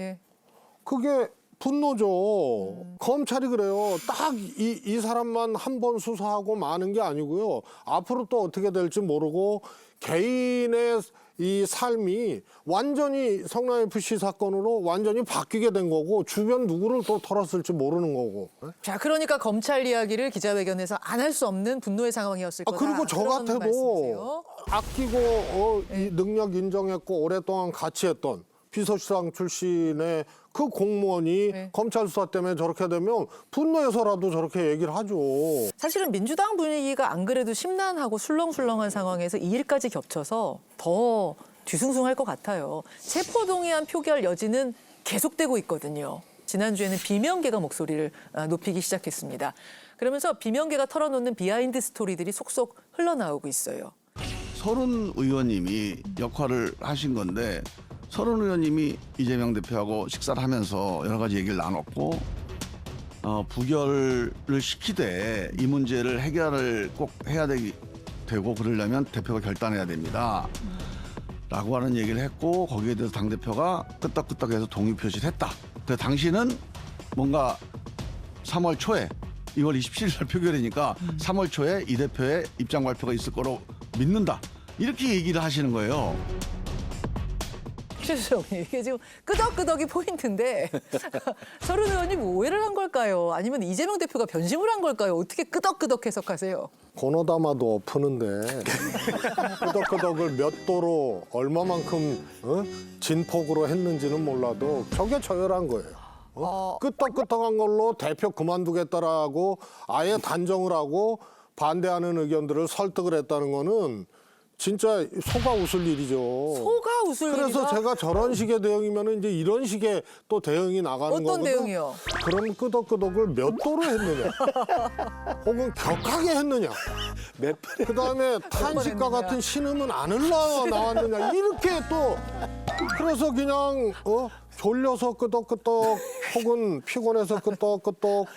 그게 분노죠. 검찰이 그래요. 딱 이 사람만 한 번 수사하고 마는 게 아니고요. 앞으로 또 어떻게 될지 모르고 개인의 이 삶이 완전히 성남FC 사건으로 완전히 바뀌게 된 거고 주변 누구를 또 털었을지 모르는 거고. 자, 그러니까 검찰 이야기를 기자회견에서 안 할 수 없는 분노의 상황이었을 거다. 그리고 저 같아도 말씀이세요? 아끼고 이 능력 인정했고 오랫동안 같이 했던 비서실장 출신의 그 공무원이 검찰 수사 때문에 저렇게 되면 분노해서라도 저렇게 얘기를 하죠. 사실은 민주당 분위기가 안 그래도 심란하고 술렁술렁한 상황에서 이 일까지 겹쳐서 더 뒤숭숭할 것 같아요. 체포동의안 표결 여지는 계속되고 있거든요. 지난주에는 비명계가 목소리를 높이기 시작했습니다. 그러면서 비명계가 털어놓는 비하인드 스토리들이 속속 흘러나오고 있어요. 서른 의원님이 역할을 하신 건데 서른 의원님이 이재명 대표하고 식사를 하면서 여러 가지 얘기를 나눴고 부결을 시키되 이 문제를 해결을 꼭 해야 되고 그러려면 대표가 결단해야 됩니다. 라고 하는 얘기를 했고 거기에 대해서 당대표가 끄떡끄떡해서 동의 표시를 했다. 그래서 당시는 뭔가 3월 초에 2월 27일 날 표결이니까 3월 초에 이 대표의 입장 발표가 있을 거로 믿는다. 이렇게 얘기를 하시는 거예요. 최수정 의원님, 이게 지금 끄덕끄덕이 포인트인데 서른 의원이 오해를 한 걸까요? 아니면 이재명 대표가 변심을 한 걸까요? 어떻게 끄덕끄덕 해석하세요? 고노다마도 푸는데 끄덕끄덕을 몇 도로 얼마만큼 진폭으로 했는지는 몰라도 저게 저열한 거예요. 끄떡끄떡한 걸로 대표 그만두겠다라고 아예 단정을 하고 반대하는 의견들을 설득을 했다는 거는 진짜 속아 웃을 일이죠. 속아 웃을 일이다? 그래서 제가 저런 식의 대응이면 이제 이런 식의 또 대응이 나가는 거거든요. 어떤 대응이요? 그럼 끄덕끄덕을 몇 도로 했느냐, 혹은 격하게 했느냐, 그다음에 탄식과 같은 신음은 안 흘러나왔느냐, 이렇게 또 그래서 그냥 졸려서 끄덕끄덕 혹은 피곤해서 끄덕끄덕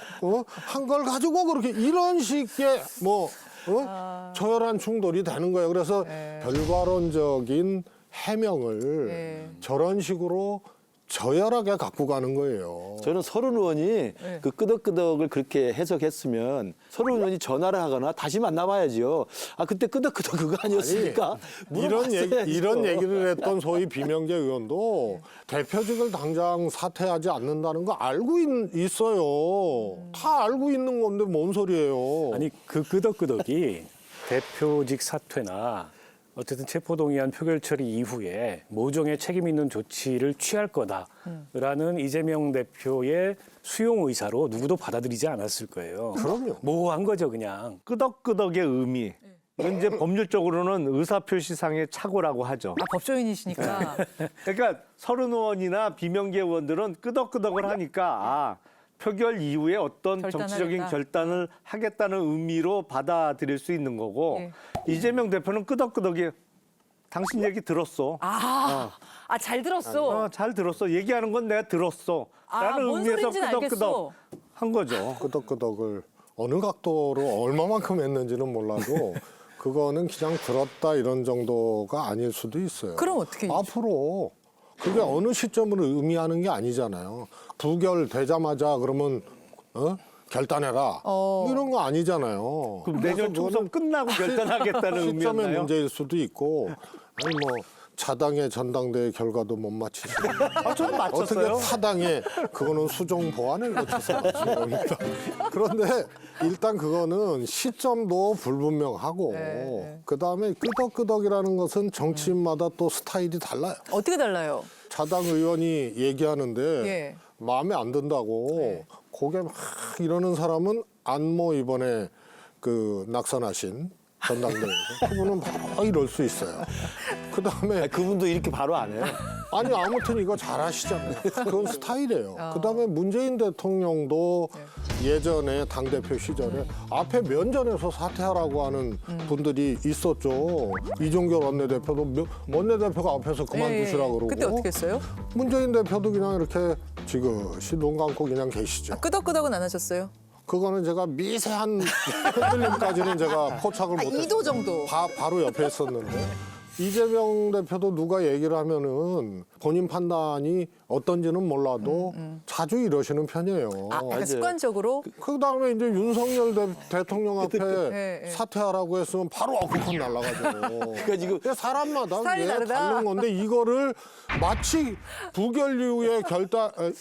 한 걸 가지고 그렇게 이런 식의 저열한 충돌이 되는 거예요. 그래서 결과론적인 해명을 저런 식으로 저열하게 갖고 가는 거예요. 저는 서른 의원이 그 끄덕끄덕을 그렇게 해석했으면 서른 의원이 전화를 하거나 다시 만나봐야죠. 아 그때 끄덕끄덕 그거 아니었습니까? 이런 얘기를 했던 소위 비명계 의원도 대표직을 당장 사퇴하지 않는다는 거 알고 있어요. 다 알고 있는 건데 뭔 소리예요. 아니 그 끄덕끄덕이 대표직 사퇴나 어쨌든 체포동의안 표결 처리 이후에 모종의 책임 있는 조치를 취할 거다라는 이재명 대표의 수용 의사로 누구도 받아들이지 않았을 거예요. 그럼요. 모호한 거죠, 그냥. 끄덕끄덕의 의미. 이건 이제 법률적으로는 의사표시상의 착오라고 하죠. 아, 법조인이시니까. 그러니까 서른 의원이나 비명계 의원들은 끄덕끄덕을 하니까 표결 이후에 어떤 정치적인 결단을 하겠다는 의미로 받아들일 수 있는 거고 이재명 대표는 끄덕끄덕이 당신 얘기 들었어. 잘 들었어. 잘 들었어. 얘기하는 건 내가 들었어. 라는 뭔 의미에서 소린지는 끄덕끄덕 알겠어. 한 거죠. 끄덕끄덕을 어느 각도로 얼마만큼 했는지는 몰라도 그거는 그냥 들었다 이런 정도가 아닐 수도 있어요. 그럼 어떻게 앞으로 그게 어느 시점으로 의미하는 게 아니잖아요. 부결되자마자 그러면 결단해라 이런 거 아니잖아요. 그럼 내년 총선 끝나고 결단하겠다는 시점의 의미였나요? 문제일 수도 있고 아니 자당의 전당대회 결과도 못 맞히시고 저는 맞췄어요. 어떻게 타당의 그거는 수정 보완을 거쳐서 맞춘 겁니까? 그런데 일단 그거는 시점도 불분명하고 그다음에 끄덕끄덕이라는 것은 정치인마다 또 스타일이 달라요. 어떻게 달라요? 자당 의원이 얘기하는데 마음에 안 든다고 고개 막 이러는 사람은 안모 이번에 그 낙선하신 전당대회에서 그분은 바로 이럴 수 있어요. 그다음에 그분도 이렇게 바로 안 해요. 아니 아무튼 이거 잘하시잖아요. 그건 스타일이에요. 그다음에 문재인 대통령도 예전에 당대표 시절에 앞에 면전에서 사퇴하라고 하는 분들이 있었죠. 이종결 원내대표도 원내대표가 앞에서 그만두시라고 그러고. 그때 어떻게 했어요? 문재인 대표도 그냥 이렇게 지그시 눈 감고 그냥 계시죠. 끄덕끄덕은 안 하셨어요? 그거는 제가 미세한 흔들림까지는 제가 포착을 못했어요. 2도 정도. 바로 옆에 있었는데 이재명 대표도 누가 얘기를 하면은 본인 판단이 어떤지는 몰라도 자주 이러시는 편이에요. 약간 습관적으로? 그다음에 이제 윤석열 대통령 앞에 사퇴하라고 했으면 바로 어퍼컷 날라가죠. 그러니까 지금 사람마다 스타일이 다르다. 다른 건데 이거를 마치 부결 이후에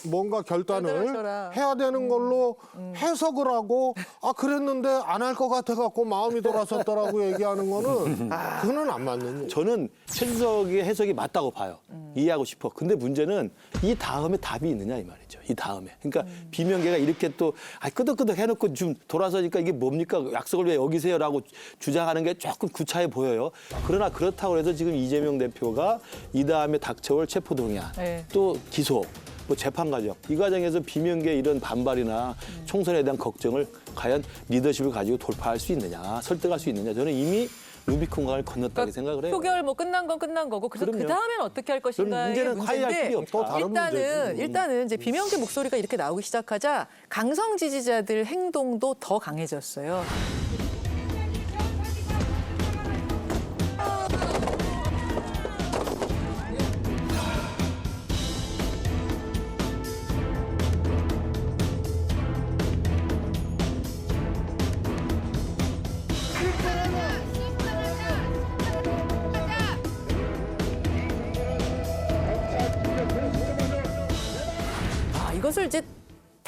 뭔가 결단을 해야 되는 걸로 해석을 하고 그랬는데 안 할 것 같아 갖고 마음이 돌아섰다라고 얘기하는 거는 그거는 안 맞는 얘기. 저는 최수석의 해석이 맞다고 봐요. 이해하고 싶어. 근데 문제는 이 다음에 답이 있느냐 이 말이죠. 이 다음에. 그러니까 비명계가 이렇게 또 끄덕끄덕 해놓고 좀 돌아서니까 이게 뭡니까? 약속을 왜 여기세요라고 주장하는 게 조금 구차해 보여요. 그러나 그렇다고 해서 지금 이재명 대표가 이 다음에 닥쳐올 체포동의안 또 기소 재판 과정 이 과정에서 비명계 이런 반발이나 총선에 대한 걱정을 과연 리더십을 가지고 돌파할 수 있느냐 설득할 수 있느냐 저는 이미 루비콘강을 건넜다고 생각을 해요. 표결 끝난 건 끝난 거고 그래서 그럼요. 그 다음엔 어떻게 할 것인가의 문제는 화해할 필요 없다. 일단은 이제 비명계 목소리가 이렇게 나오기 시작하자 강성 지지자들 행동도 더 강해졌어요.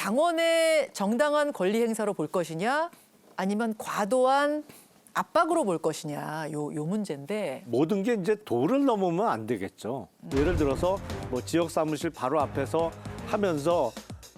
당원의 정당한 권리 행사로 볼 것이냐 아니면 과도한 압박으로 볼 것이냐 요 문제인데 모든 게 이제 도를 넘으면 안 되겠죠. 예를 들어서 뭐 지역 사무실 바로 앞에서 하면서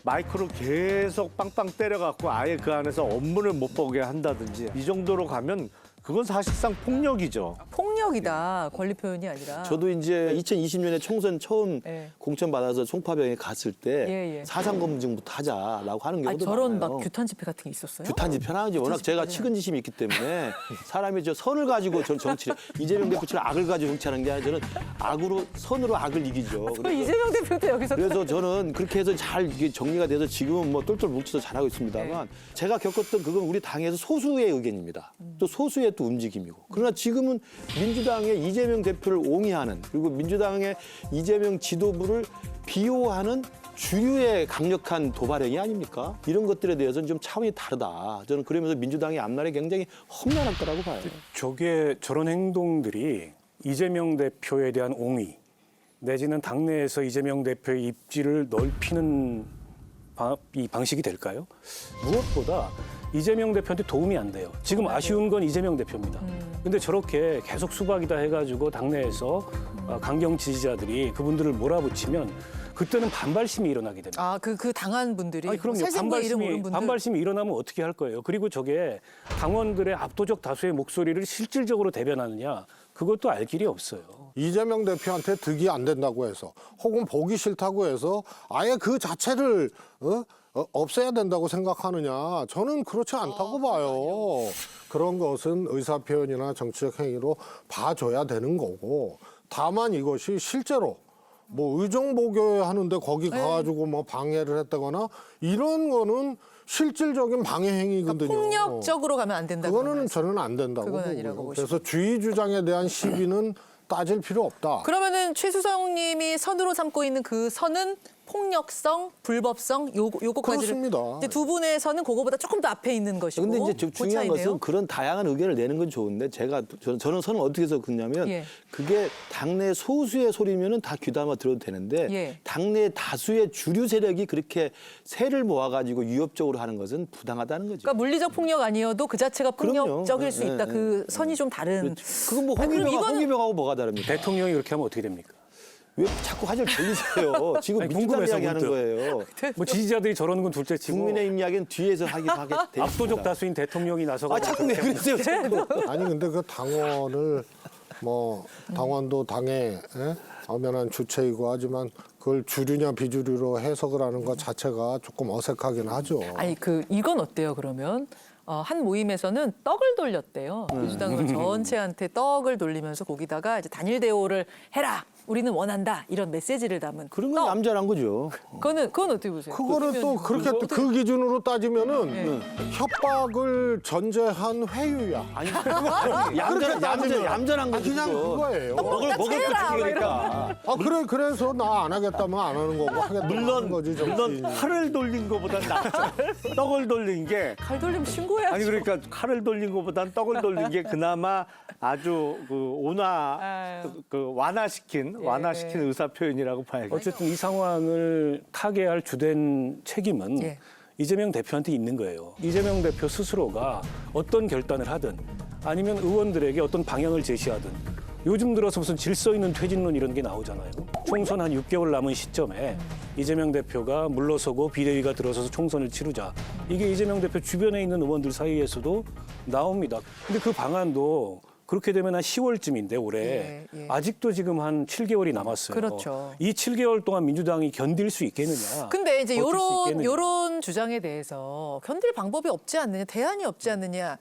마이크로 계속 빵빵 때려갖고 아예 그 안에서 업무를 못 보게 한다든지 이 정도로 가면 그건 사실상 폭력이죠. 폭력이다. 권리 표현이 아니라. 저도 이제 2020년에 총선 처음 예. 공천 받아서 송파병에 갔을 때 예, 예. 사상 검증부터 하자라고 하는 경우도 저런 많아요. 막 규탄 집회 같은 게 있었어요? 규탄 집회는 아니죠. 워낙 제가 측은지심이 있기 때문에 사람이 저 선을 가지고 정치를 이재명 대표처럼 악을 가지고 정치하는 게 아니라 저는 악으로 선으로 악을 이기죠. 또 이재명 대표도 여기서 그래서 저는 그렇게 해서 잘 이게 정리가 돼서 지금은 뭐 똘똘 뭉쳐서 잘하고 있습니다만 제가 겪었던 그건 우리 당에서 소수의 의견입니다. 또 소수의 또 움직임이고. 그러나 지금은 민주당의 이재명 대표를 옹이하는 그리고 민주당의 이재명 지도부를 비호하는 주류의 강력한 도발행위 아닙니까? 이런 것들에 대해서는 좀 차원이 다르다. 저는 그러면서 민주당의 앞날이 굉장히 험난할 거라고 봐요. 저런 행동들이 이재명 대표에 대한 옹의 내지는 당내에서 이재명 대표의 입지를 넓히는 이 방식이 될까요? 무엇보다 이재명 대표한테 도움이 안 돼요. 지금 아쉬운 건 이재명 대표입니다. 근데 저렇게 계속 수박이다 해가지고 당내에서 강경 지지자들이 그분들을 몰아붙이면 그때는 반발심이 일어나게 됩니다. 아, 그 당한 분들이 아니, 그럼요. 세상과 이름 모르는 분들. 반발심이 일어나면 어떻게 할 거예요? 그리고 저게 당원들의 압도적 다수의 목소리를 실질적으로 대변하느냐? 그것도 알 길이 없어요. 이재명 대표한테 득이 안 된다고 해서 혹은 보기 싫다고 해서 아예 그 자체를 없애야 된다고 생각하느냐. 저는 그렇지 않다고 봐요. 그런 것은 의사표현이나 정치적 행위로 봐줘야 되는 거고 다만 이것이 실제로 뭐 의정부교회 하는데 거기 가가지고 뭐 방해를 했다거나 이런 거는 실질적인 방해 행위거든요. 그러니까 폭력적으로 가면 안 된다고. 그거는 저는 안 된다고 그건 보고요. 아니라고 그래서 주의 주장에 대한 시비는 따질 필요 없다. 그러면은 최수성님이 선으로 삼고 있는 그 선은 폭력성, 불법성 요거까지를 그렇습니다. 이제 두 분의 선은 그거보다 조금 더 앞에 있는 것이고. 근데 이제 그 중요한 차이네요. 것은 그런 다양한 의견을 내는 건 좋은데 저는 선을 어떻게 해서 긋냐면 예. 그게 당내 소수의 소리면은 다 귀담아 들어도 되는데 예. 당내 다수의 주류 세력이 그렇게 세를 모아가지고 위협적으로 하는 것은 부당하다는 거죠. 그러니까 물리적 폭력 아니어도 그 자체가 폭력적일 그럼요. 수 있다. 그 선이 좀 다른. 그건 뭐 아니, 그럼 이거는 홍위병하고 뭐가 다릅니까? 대통령이 그렇게 하면 어떻게 됩니까? 왜 자꾸 화제를 돌리세요? 지금 아니, 민주당 궁금해서 이야기 하는 문득. 거예요. 뭐 지지자들이 저러는 건 둘째치고 국민의힘 이야기는 뒤에서 하게 돼 압도적 다수인 대통령이 나서가 자꾸 왜 그러세요? 아니 근데 그 당원을 뭐 당원도 당의 엄연한 주체이고 하지만 그걸 주류냐 비주류로 해석을 하는 것 자체가 조금 어색하긴 하죠. 아니 이건 어때요 그러면? 한 모임에서는 떡을 돌렸대요. 민주당 전체한테 떡을 돌리면서 거기다가 이제 단일 대오를 해라. 우리는 원한다. 이런 메시지를 담은. 그런 건 얌전한 거죠. 그건 어떻게 보세요? 그거를 또 그렇게 그 기준으로 따지면은 협박을 전제한 회유야. 아니 얌전한 거죠. 그냥 그거예요. 먹을 거니까. 그래서 나 안 하겠다면 안 하는 거고 하겠다는 거지. 물론 칼을 돌린 것보단 낫죠. 떡을 돌린 게. 칼 돌리면 신고해야죠. 아니 그러니까 칼을 돌린 것보단 떡을 돌린 게 그나마 아주 완화시킨 의사 표현이라고 봐야겠죠. 어쨌든 이 상황을 타개할 주된 책임은 이재명 대표한테 있는 거예요. 이재명 대표 스스로가 어떤 결단을 하든 아니면 의원들에게 어떤 방향을 제시하든 요즘 들어서 무슨 질서 있는 퇴진론 이런 게 나오잖아요. 총선 한 6개월 남은 시점에 이재명 대표가 물러서고 비대위가 들어서서 총선을 치르자. 이게 이재명 대표 주변에 있는 의원들 사이에서도 나옵니다. 근데 그 방안도 그렇게 되면 한 10월쯤인데 올해 아직도 지금 한 7개월이 남았어요. 그렇죠. 이 7개월 동안 민주당이 견딜 수 있겠느냐. 근데 이제 버틸 수 있겠느냐. 요런 주장에 대해서 견딜 방법이 없지 않느냐, 대안이 없지 않느냐.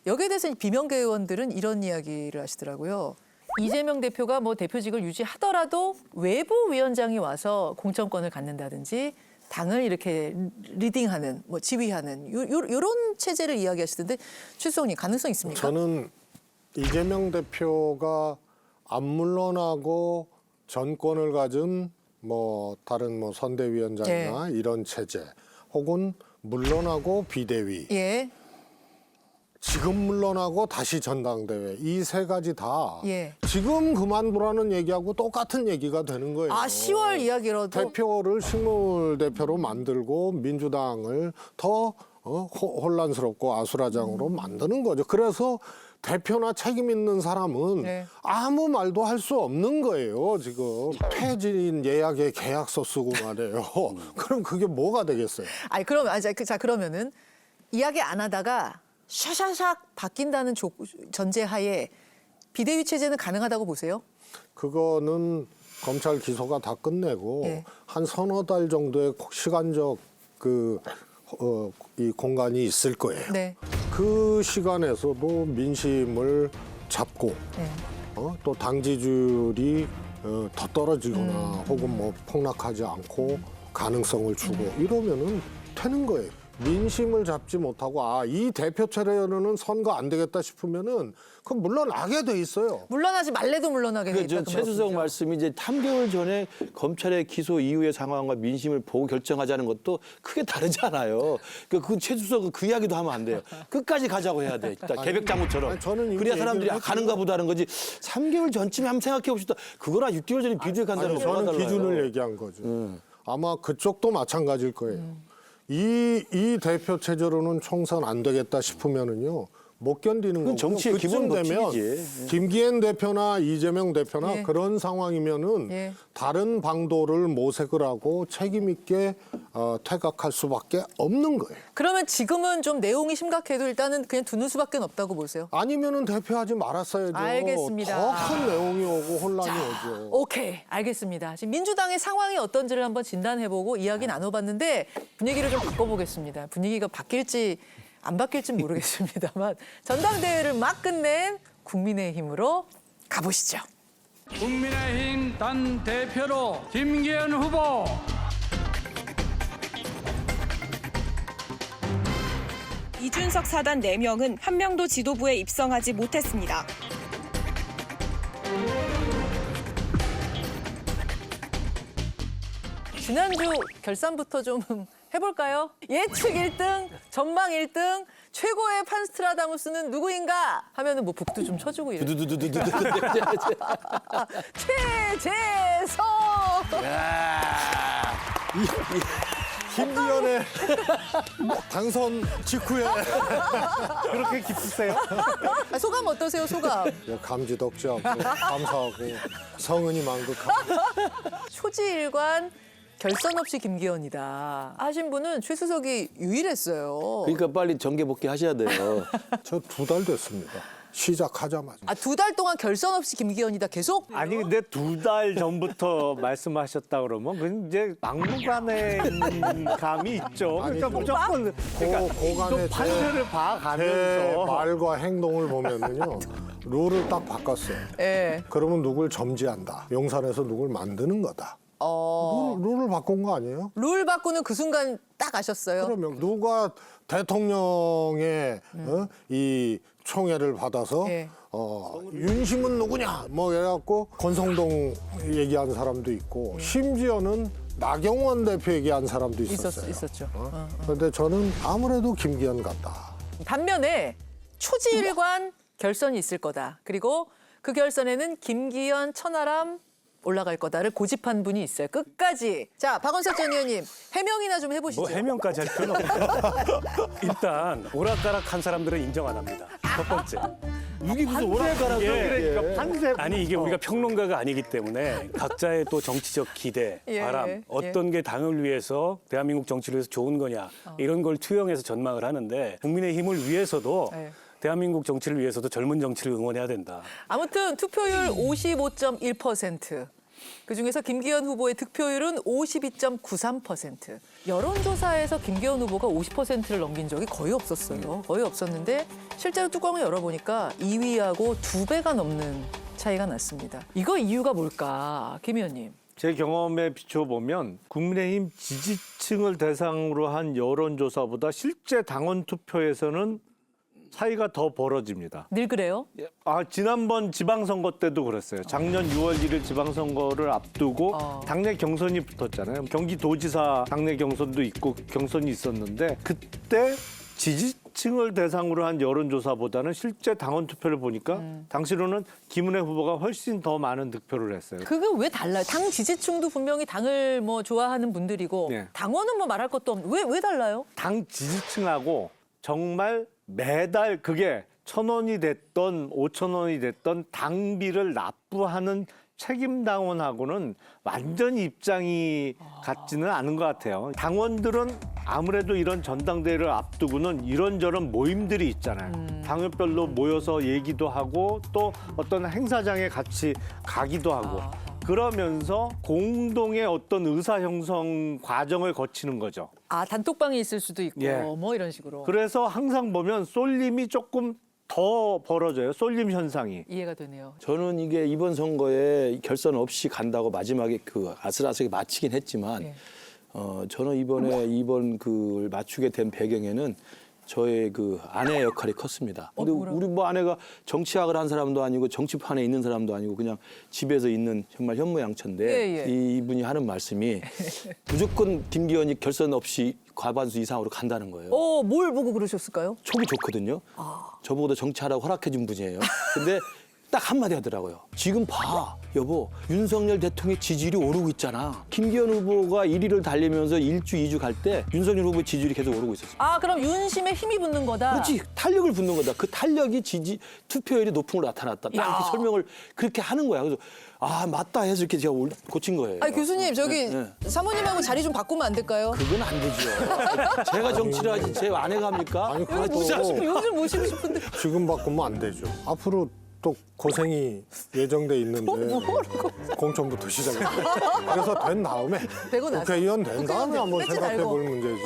여기에 대해서 비명계 의원들은 이런 이야기를 하시더라고요. 이재명 대표가 뭐 대표직을 유지하더라도 외부 위원장이 와서 공천권을 갖는다든지 당을 이렇게 리딩하는, 뭐 지휘하는 요런 체제를 이야기하시던데 최수성님 가능성 있습니까? 저는 이재명 대표가 안 물러나고 전권을 가진 뭐 다른 뭐 선대위원장이나 이런 체제 혹은 물러나고 비대위 지금 물러나고 다시 전당대회 이 세 가지 다 예. 지금 그만두라는 얘기하고 똑같은 얘기가 되는 거예요. 아, 10월 이야기라도 대표를 식물 대표로 만들고 민주당을 더 혼란스럽고 아수라장으로 만드는 거죠. 그래서 대표나 책임 있는 사람은 네. 아무 말도 할 수 없는 거예요. 지금 폐진 예약의 계약서 쓰고 말이에요. 그럼 그게 뭐가 되겠어요? 아니 그럼 자 그러면은 이야기 안 하다가 샤샤샥 바뀐다는 전제하에 비대위 체제는 가능하다고 보세요? 그거는 검찰 기소가 다 끝내고 예. 한 서너 달 정도의 시간적 이 공간이 있을 거예요. 네. 그 시간에서도 민심을 잡고 네. 또 당 지지율이 더 떨어지거나 혹은 뭐 폭락하지 않고 가능성을 주고 이러면은 되는 거예요. 민심을 잡지 못하고 이 대표 체제로는 선거 안 되겠다 싶으면은 그럼 물러나게 돼 있어요. 물러나지 말래도 물러나게 돼 있다. 최수석 말씀이 이제 3개월 전에 검찰의 기소 이후의 상황과 민심을 보고 결정하자는 것도 크게 다르지 않아요. 그 최수석은 그 이야기도 하면 안 돼요. 끝까지 가자고 해야 돼. 계백장구처럼. 그래야 사람들이 가는가 보다 하는 거지. 3개월 전쯤에 한번 생각해 봅시다. 그거랑 6개월 전에 비디오 간다는 거 저는 달라요. 기준을 얘기한 거죠. 아마 그쪽도 마찬가지일 거예요. 이 대표 체제로는 총선 안 되겠다 싶으면은요. 못 견디는 거고 정치의 기본 되면 법칙이지. 김기현 대표나 이재명 대표나 예. 그런 상황이면은 예. 다른 방도를 모색을 하고 책임 있게 퇴각할 수밖에 없는 거예요. 그러면 지금은 좀 내용이 심각해도 일단은 그냥 두는 수밖에 없다고 보세요. 아니면은 대표하지 말았어야죠. 알겠습니다. 더 큰 내용이 오고 혼란이 오죠. 오케이, 알겠습니다. 지금 민주당의 상황이 어떤지를 한번 진단해보고 이야기 나눠봤는데 분위기를 좀 바꿔보겠습니다. 분위기가 바뀔지 안 바뀔지는 모르겠습니다만 전당대회를 막 끝낸 국민의힘으로 가보시죠. 국민의힘 단 대표로 김기현 후보. 이준석 사단 4명은 한 명도 지도부에 입성하지 못했습니다. 지난주 결산부터 좀 해볼까요? 예측 1등, 전망 1등, 최고의 판스트라다무스는 누구인가? 하면은 뭐 북도 좀 쳐주고 이래. 최재성! 김기현의 당선 직후에 그렇게 기쁘세요? 소감 어떠세요, 소감? 감지덕지하고 감사하고 성은이 만극하고 초지일관 결선 없이 김기현이다 하신 분은 최수석이 유일했어요. 그러니까 빨리 정계 복귀하셔야 돼요. 저 2달 됐습니다. 시작하자마자. 2달 동안 결선 없이 김기현이다 계속? 아니 근데 2달 전부터 말씀하셨다 그러면 그 이제 막무가내 감이 있죠. 그러니까 무조건 고간의 판세를 봐가면서 말과 행동을 보면은요 룰을 딱 바꿨어요. 예. 그러면 누굴 점지한다. 용산에서 누굴 만드는 거다. 룰을 바꾼 거 아니에요? 룰 바꾸는 그 순간 딱 아셨어요? 그러면 누가 대통령의 이 총애를 받아서 예. 윤심은 누구냐 뭐 이래갖고 권성동 얘기한 사람도 있고 심지어는 나경원 대표 얘기한 사람도 있었어요. 있었죠. 그런데 저는 아무래도 김기현 같다. 반면에 초지일관 결선이 있을 거다. 그리고 그 결선에는 김기현, 천하람 올라갈 거다를 고집한 분이 있어요. 끝까지. 자, 박원석 전 의원님 해명이나 좀 해보시죠. 뭐 해명까지 할 필요는 없고 일단 오락가락한 사람들은 인정 안 합니다. 첫 번째. 이게 무슨 오락가락이에요? 판세 아니 이게 우리가 평론가가 아니기 때문에 각자의 또 정치적 기대, 예, 바람, 예. 어떤 게 당을 위해서 대한민국 정치를 위해서 좋은 거냐 이런 걸 투영해서 전망을 하는데 국민의힘을 위해서도 예. 대한민국 정치를 위해서도 젊은 정치를 응원해야 된다. 아무튼 투표율 55.1%. 그중에서 김기현 후보의 득표율은 52.93%. 여론조사에서 김기현 후보가 50%를 넘긴 적이 거의 없었어요. 거의 없었는데 실제로 뚜껑을 열어보니까 2위하고 2배가 넘는 차이가 났습니다. 이거 이유가 뭘까, 김 의원님? 제 경험에 비춰보면 국민의힘 지지층을 대상으로 한 여론조사보다 실제 당원 투표에서는 차이가 더 벌어집니다. 늘 그래요? 지난번 지방선거 때도 그랬어요. 작년 6월 1일 지방선거를 앞두고 당내 경선이 붙었잖아요. 경기도지사 당내 경선도 있고 경선이 있었는데 그때 지지층을 대상으로 한 여론조사보다는 실제 당원 투표를 보니까 당시로는 김은혜 후보가 훨씬 더 많은 득표를 했어요. 그게 왜 달라요? 당 지지층도 분명히 당을 뭐 좋아하는 분들이고 네. 당원은 뭐 말할 것도 없는데 왜 달라요? 당 지지층하고 정말 매달 그게 1,000원이 됐던 5,000원이 됐던 당비를 납부하는 책임당원하고는 완전히 입장이 같지는 않은 것 같아요. 당원들은 아무래도 이런 전당대회를 앞두고는 이런저런 모임들이 있잖아요. 당협별로 모여서 얘기도 하고 또 어떤 행사장에 같이 가기도 하고 그러면서 공동의 어떤 의사 형성 과정을 거치는 거죠. 아, 단톡방이 있을 수도 있고 예. 뭐 이런 식으로. 그래서 항상 보면 쏠림이 조금 더 벌어져요. 쏠림 현상이. 이해가 되네요. 저는 이게 이번 선거에 결선 없이 간다고 마지막에 그 아슬아슬하게 마치긴 했지만 예. 저는 이번 그 맞추게 된 배경에는 저의 그 아내 역할이 컸습니다. 근데 우리 뭐 아내가 정치학을 한 사람도 아니고 정치판에 있는 사람도 아니고 그냥 집에서 있는 정말 현모양처인데 이분이 하는 말씀이 무조건 김기현이 결선 없이 과반수 이상으로 간다는 거예요. 뭘 보고 그러셨을까요? 촉이 좋거든요. 저보고도 정치하라고 허락해 준 분이에요. 근데 딱 한마디 하더라고요. 지금 봐, 여보. 윤석열 대통령의 지지율이 오르고 있잖아. 김기현 후보가 1위를 달리면서 1주, 2주 갈 때 윤석열 후보의 지지율이 계속 오르고 있었어요. 아, 그럼 윤심에 힘이 붙는 거다. 그렇지. 탄력을 붙는 거다. 그 탄력이 투표율이 높은 걸로 나타났다. 딱 이렇게 설명을 그렇게 하는 거야. 그래서 아, 맞다 해서 이렇게 제가 고친 거예요. 아니, 교수님, 저기 사모님하고 자리 좀 바꾸면 안 될까요? 그건 안 되죠. 제가 정치를 하지 제 아내가 합니까? 아니, 그래도 요즘 모시고 싶은데. 지금 바꾸면 안 되죠. 앞으로 또 고생이 예정돼 있는데 공천부터 시작해요. 그래서 된 다음에 되고 나서. 국회의원 된 다음에 한번 배지 생각해 달고. 볼 문제지.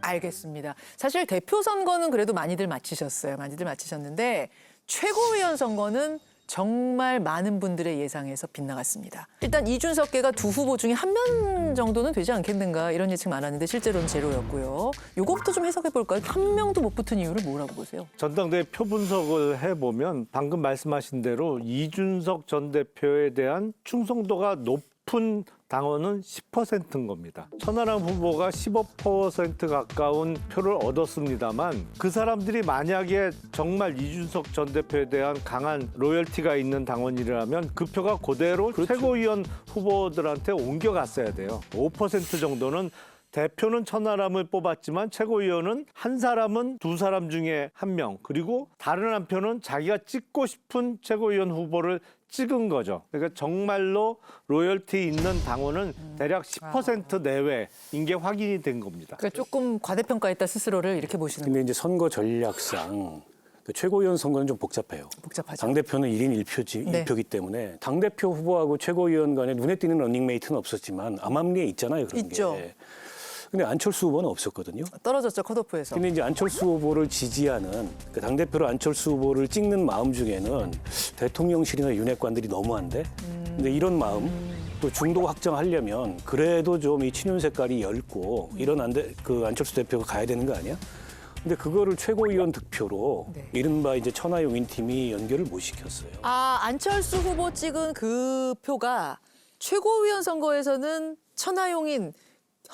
알겠습니다. 사실 대표 선거는 그래도 많이들 마치셨어요. 많이들 마치셨는데 최고위원 선거는 정말 많은 분들의 예상에서 빗나갔습니다. 일단 이준석계가 두 후보 중에 한 명 정도는 되지 않겠는가 이런 예측 많았는데 실제로는 제로였고요. 요것부터 좀 해석해 볼까요? 한 명도 못 붙은 이유를 뭐라고 보세요? 전당대회 표 분석을 해보면 방금 말씀하신 대로 이준석 전 대표에 대한 충성도가 높은 당원은 10%인 겁니다. 천하람 후보가 15% 가까운 표를 얻었습니다만 그 사람들이 만약에 정말 이준석 전 대표에 대한 강한 로열티가 있는 당원이라면 그 표가 그대로 최고위원 후보들한테 옮겨갔어야 돼요. 5% 정도는 대표는 천하람을 뽑았지만 최고위원은 한 사람은 두 사람 중에 한 명, 그리고 다른 한 표는 자기가 찍고 싶은 최고위원 후보를 찍은 거죠. 그러니까 정말로 로열티 있는 당원은 대략 10% 내외인 게 확인이 된 겁니다. 그러니까 조금 과대평가했다 스스로를 이렇게 보시는 근데 이제 선거 전략상 그 최고위원 선거는 좀 복잡해요. 복잡하죠. 당대표는 1인 1표이기 때문에 당대표 후보하고 최고위원 간에 눈에 띄는 러닝메이트는 없었지만 암암리에 있잖아요. 그런 있죠. 게. 근데 안철수 후보는 없었거든요. 떨어졌죠, 컷오프에서. 근데 이제 안철수 후보를 지지하는 그 당대표로 안철수 후보를 찍는 마음 중에는 대통령실이나 윤핵관들이 너무한데 근데 이런 마음 또 중도 확정하려면 그래도 좀 이 친윤 색깔이 엷고 이런 그 안철수 대표가 가야 되는 거 아니야? 근데 그거를 최고위원 득표로 이른바 이제 천하용인 팀이 연결을 못 시켰어요. 아, 안철수 후보 찍은 그 표가 최고위원 선거에서는 천하용인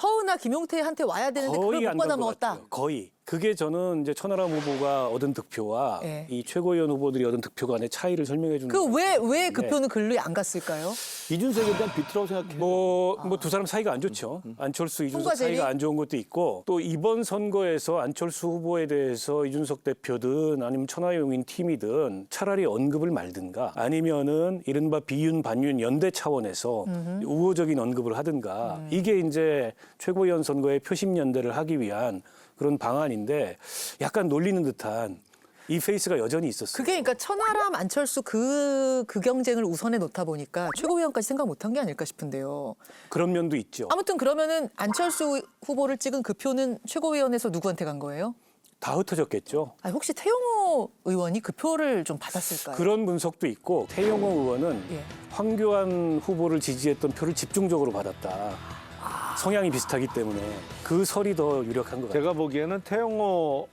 허은하 김용태한테 와야 되는데 그걸 못 받아 먹었다. 거의. 그게 저는 이제 천하람 후보가 얻은 득표와 이 최고위원 후보들이 얻은 득표 간의 차이를 설명해 주는 거예요. 왜 그 표는 글로 안 갔을까요? 이준석에 대한 비트라고 생각해요. 뭐 두 사람 사이가 안 좋죠. 안철수, 이준석 사이가 안 좋은 것도 있고 또 이번 선거에서 안철수 후보에 대해서 이준석 대표든 아니면 천하용인 팀이든 차라리 언급을 말든가 아니면은 이른바 비윤, 반윤 연대 차원에서 우호적인 언급을 하든가 이게 이제 최고위원 선거의 표심 연대를 하기 위한 그런 방안인데 약간 놀리는 듯한 이 페이스가 여전히 있었어요. 그게 그러니까 천하람, 안철수 그 경쟁을 우선해 놓다 보니까 최고위원까지 생각 못한 게 아닐까 싶은데요. 그런 면도 있죠. 아무튼 그러면은 안철수 후보를 찍은 그 표는 최고위원에서 누구한테 간 거예요? 다 흩어졌겠죠. 아니, 혹시 태용호 의원이 그 표를 좀 받았을까요? 그런 분석도 있고 태용호 의원은 황교안 후보를 지지했던 표를 집중적으로 받았다. 성향이 비슷하기 때문에 그 설이 더 유력한 것 같아요. 제가 보기에는 태용호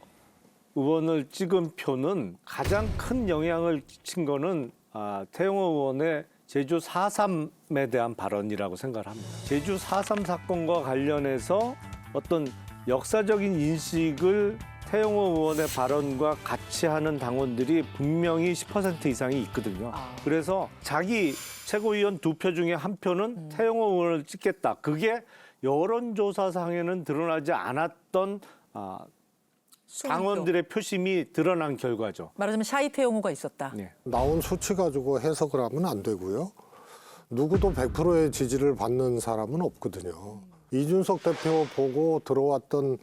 의원을 찍은 표는 가장 큰 영향을 끼친 거는 태용호 의원의 제주 4.3에 대한 발언이라고 생각을 합니다. 제주 4.3 사건과 관련해서 어떤 역사적인 인식을 태영호 의원의 발언과 같이 하는 당원들이 분명히 10% 이상이 있거든요. 그래서 자기 최고위원 2표 중에 1표는 태영호 의원을 찍겠다. 그게 여론조사상에는 드러나지 않았던 당원들의 표심이 드러난 결과죠. 말하자면 샤이 태영호가 있었다. 네. 나온 수치 가지고 해석을 하면 안 되고요. 누구도 100%의 지지를 받는 사람은 없거든요. 이준석 대표 보고 들어왔던